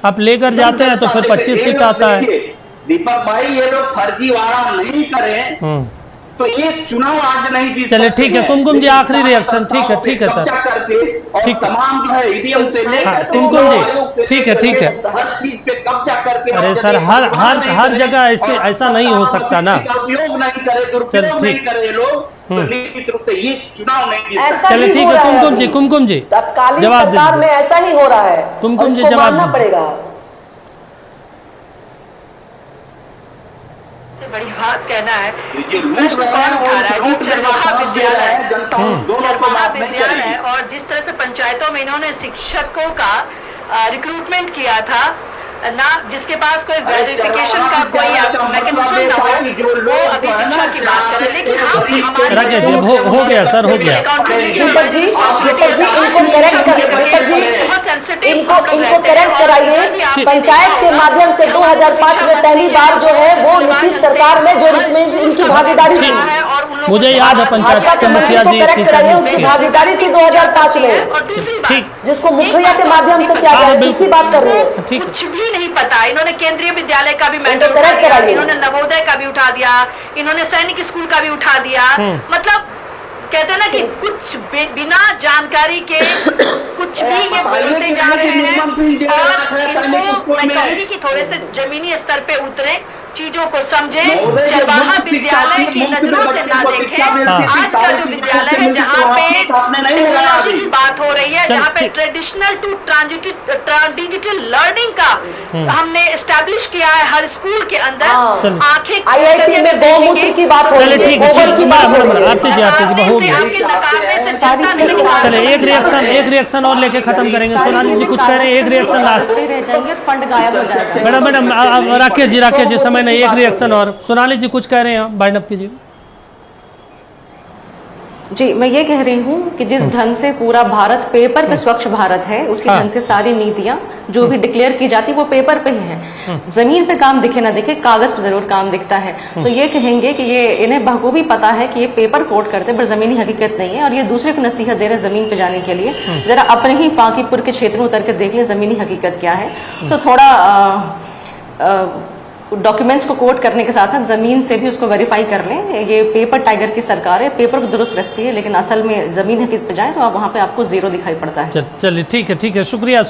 आप लेकर जाते हैं तो फिर 25 सीट आता है। दीपक भाई, ये लोग फर्जीवाड़ा नहीं करें तो ये चुनाव आज नहीं जीत। चले ठीक है। कुमकुम जी आखिरी रिएक्शन। ठीक है सर, ठीक, तमाम जो है ईवीएम से लेकर कुमकुम जी ठीक है। हर चीज पे कब्जा करके, अरे सर, हर जगह ऐसा नहीं हो सकता ना। उपयोग नहीं करे, दुरुपयोग नहीं करे लोग, तो निश्चित रूप से ये चुनाव नहीं जीत। चले ठीक है। कुमकुम जी तत्कालीन सरकार में ऐसा ही हो रहा है, कुमकुम जी जवाब पड़ेगा। बड़ी बात कहना है, प्रश्न कौन उठा रहा है? जो चरवाहा विद्यालय और जिस तरह से पंचायतों में इन्होंने शिक्षकों का रिक्रूटमेंट किया था ना, जिसके पास कोई वेरिफिकेशन का कोई मैकेनिज्म ना हो, वो अभी शिक्षा की बात करें। लेकिन हो गया सर, हो गया। दीपक जी इनको करेक्ट कराइए। पंचायत के माध्यम से 2005 में पहली बार जो है वो नीतीश सरकार में जो इसमें इनकी भागीदारी थी, मुझे याद है। पंचायत के मुखिया जी करेक्ट कराइए, उसकी भागीदारी थी 2005 में, जिसको मुखिया के माध्यम से किया गया। किसकी बात कर रहे हैं? कुछ भी नहीं पता। इन्होंने केंद्रीय विद्यालय का भी मैटर उठा दिया, इन्होंने नवोदय का भी उठा दिया, इन्होंने सैनिक स्कूल का भी उठा दिया। मतलब कहते हैं ना कि कुछ बिना जानकारी के कुछ भी ये बोलते जा रहे हैं। और इनको मैं कहूंगी कि थोड़े से जमीनी स्तर पे उतरे, चीजों को समझे, जवाहर विद्यालय की नजरों से ना देखें। आज का जो विद्यालय है जहाँ पे टेक्नोलॉजी की बात हो रही है, जहाँ पे ट्रेडिशनल टू डिजिटल लर्निंग का हमने एस्टैब्लिश किया है हर स्कूल के अंदर। आंखें IIT में गौमूत्र की बात हो रही है, गोबर की बात हो रही है। आरती जी आपके नकारने से जनता नहीं उतार चले एक रिएक्शन और लेके खत्म करेंगे। सोनाली जी कुछ कह रहे हैं, एक रिएक्शन लास्ट। रह जाएंगे, फंड गायब हो जाएगा। मैडम राकेश जी समय नहीं, एक रिएक्शन और। सोनाली जी कुछ कह रहे हैं, बाइंड अप कीजिए। जी, मैं ये कह रही हूँ कि जिस ढंग से पूरा भारत पेपर पे स्वच्छ भारत है, उसी ढंग से सारी नीतियां जो भी डिक्लेयर की जाती है वो पेपर पे ही है। जमीन पे काम दिखे ना दिखे, कागज पे जरूर काम दिखता है। तो ये कहेंगे कि ये इन्हें बखूबी पता है कि ये पेपर कोट करते पर जमीनी हकीकत नहीं है, और ये दूसरे को नसीहत दे रहे जमीन पे जाने के लिए। जरा अपने ही बांकीपुर के क्षेत्र में उतर के देख ले जमीनी हकीकत क्या है। तो थोड़ा डॉक्यूमेंट्स को कोट करने के साथ साथ जमीन से भी उसको वेरीफाई कर लें। ये पेपर टाइगर की सरकार है, पेपर को दुरुस्त रखती है, लेकिन असल में जमीन हकीकत पे जाए तो आप वहाँ पे आपको जीरो दिखाई पड़ता है। चलिए ठीक है। शुक्रिया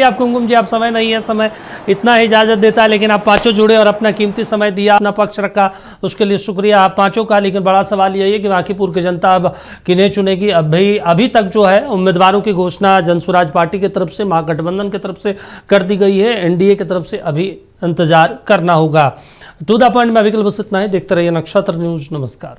आप कुमकुम जी। आप समय नहीं है, समय इतना ही इजाजत देता है, लेकिन आप पांचों जुड़े और अपना कीमती समय दिया, अपना पक्ष रखा, उसके लिए शुक्रिया आप पांचों का। लेकिन बड़ा सवाल यही है कि बांकीपुर की जनता अब किन्हें चुनेगी। अभी तक जो है उम्मीदवारों की घोषणा जनसुराज पार्टी की तरफ से, महागठबंधन की तरफ से कर दी गई है। NDA की तरफ से अभी इंतजार करना होगा। टू द पॉइंट में अभी के लिए बस इतना ही। देखते रहिए नक्षत्र न्यूज। नमस्कार।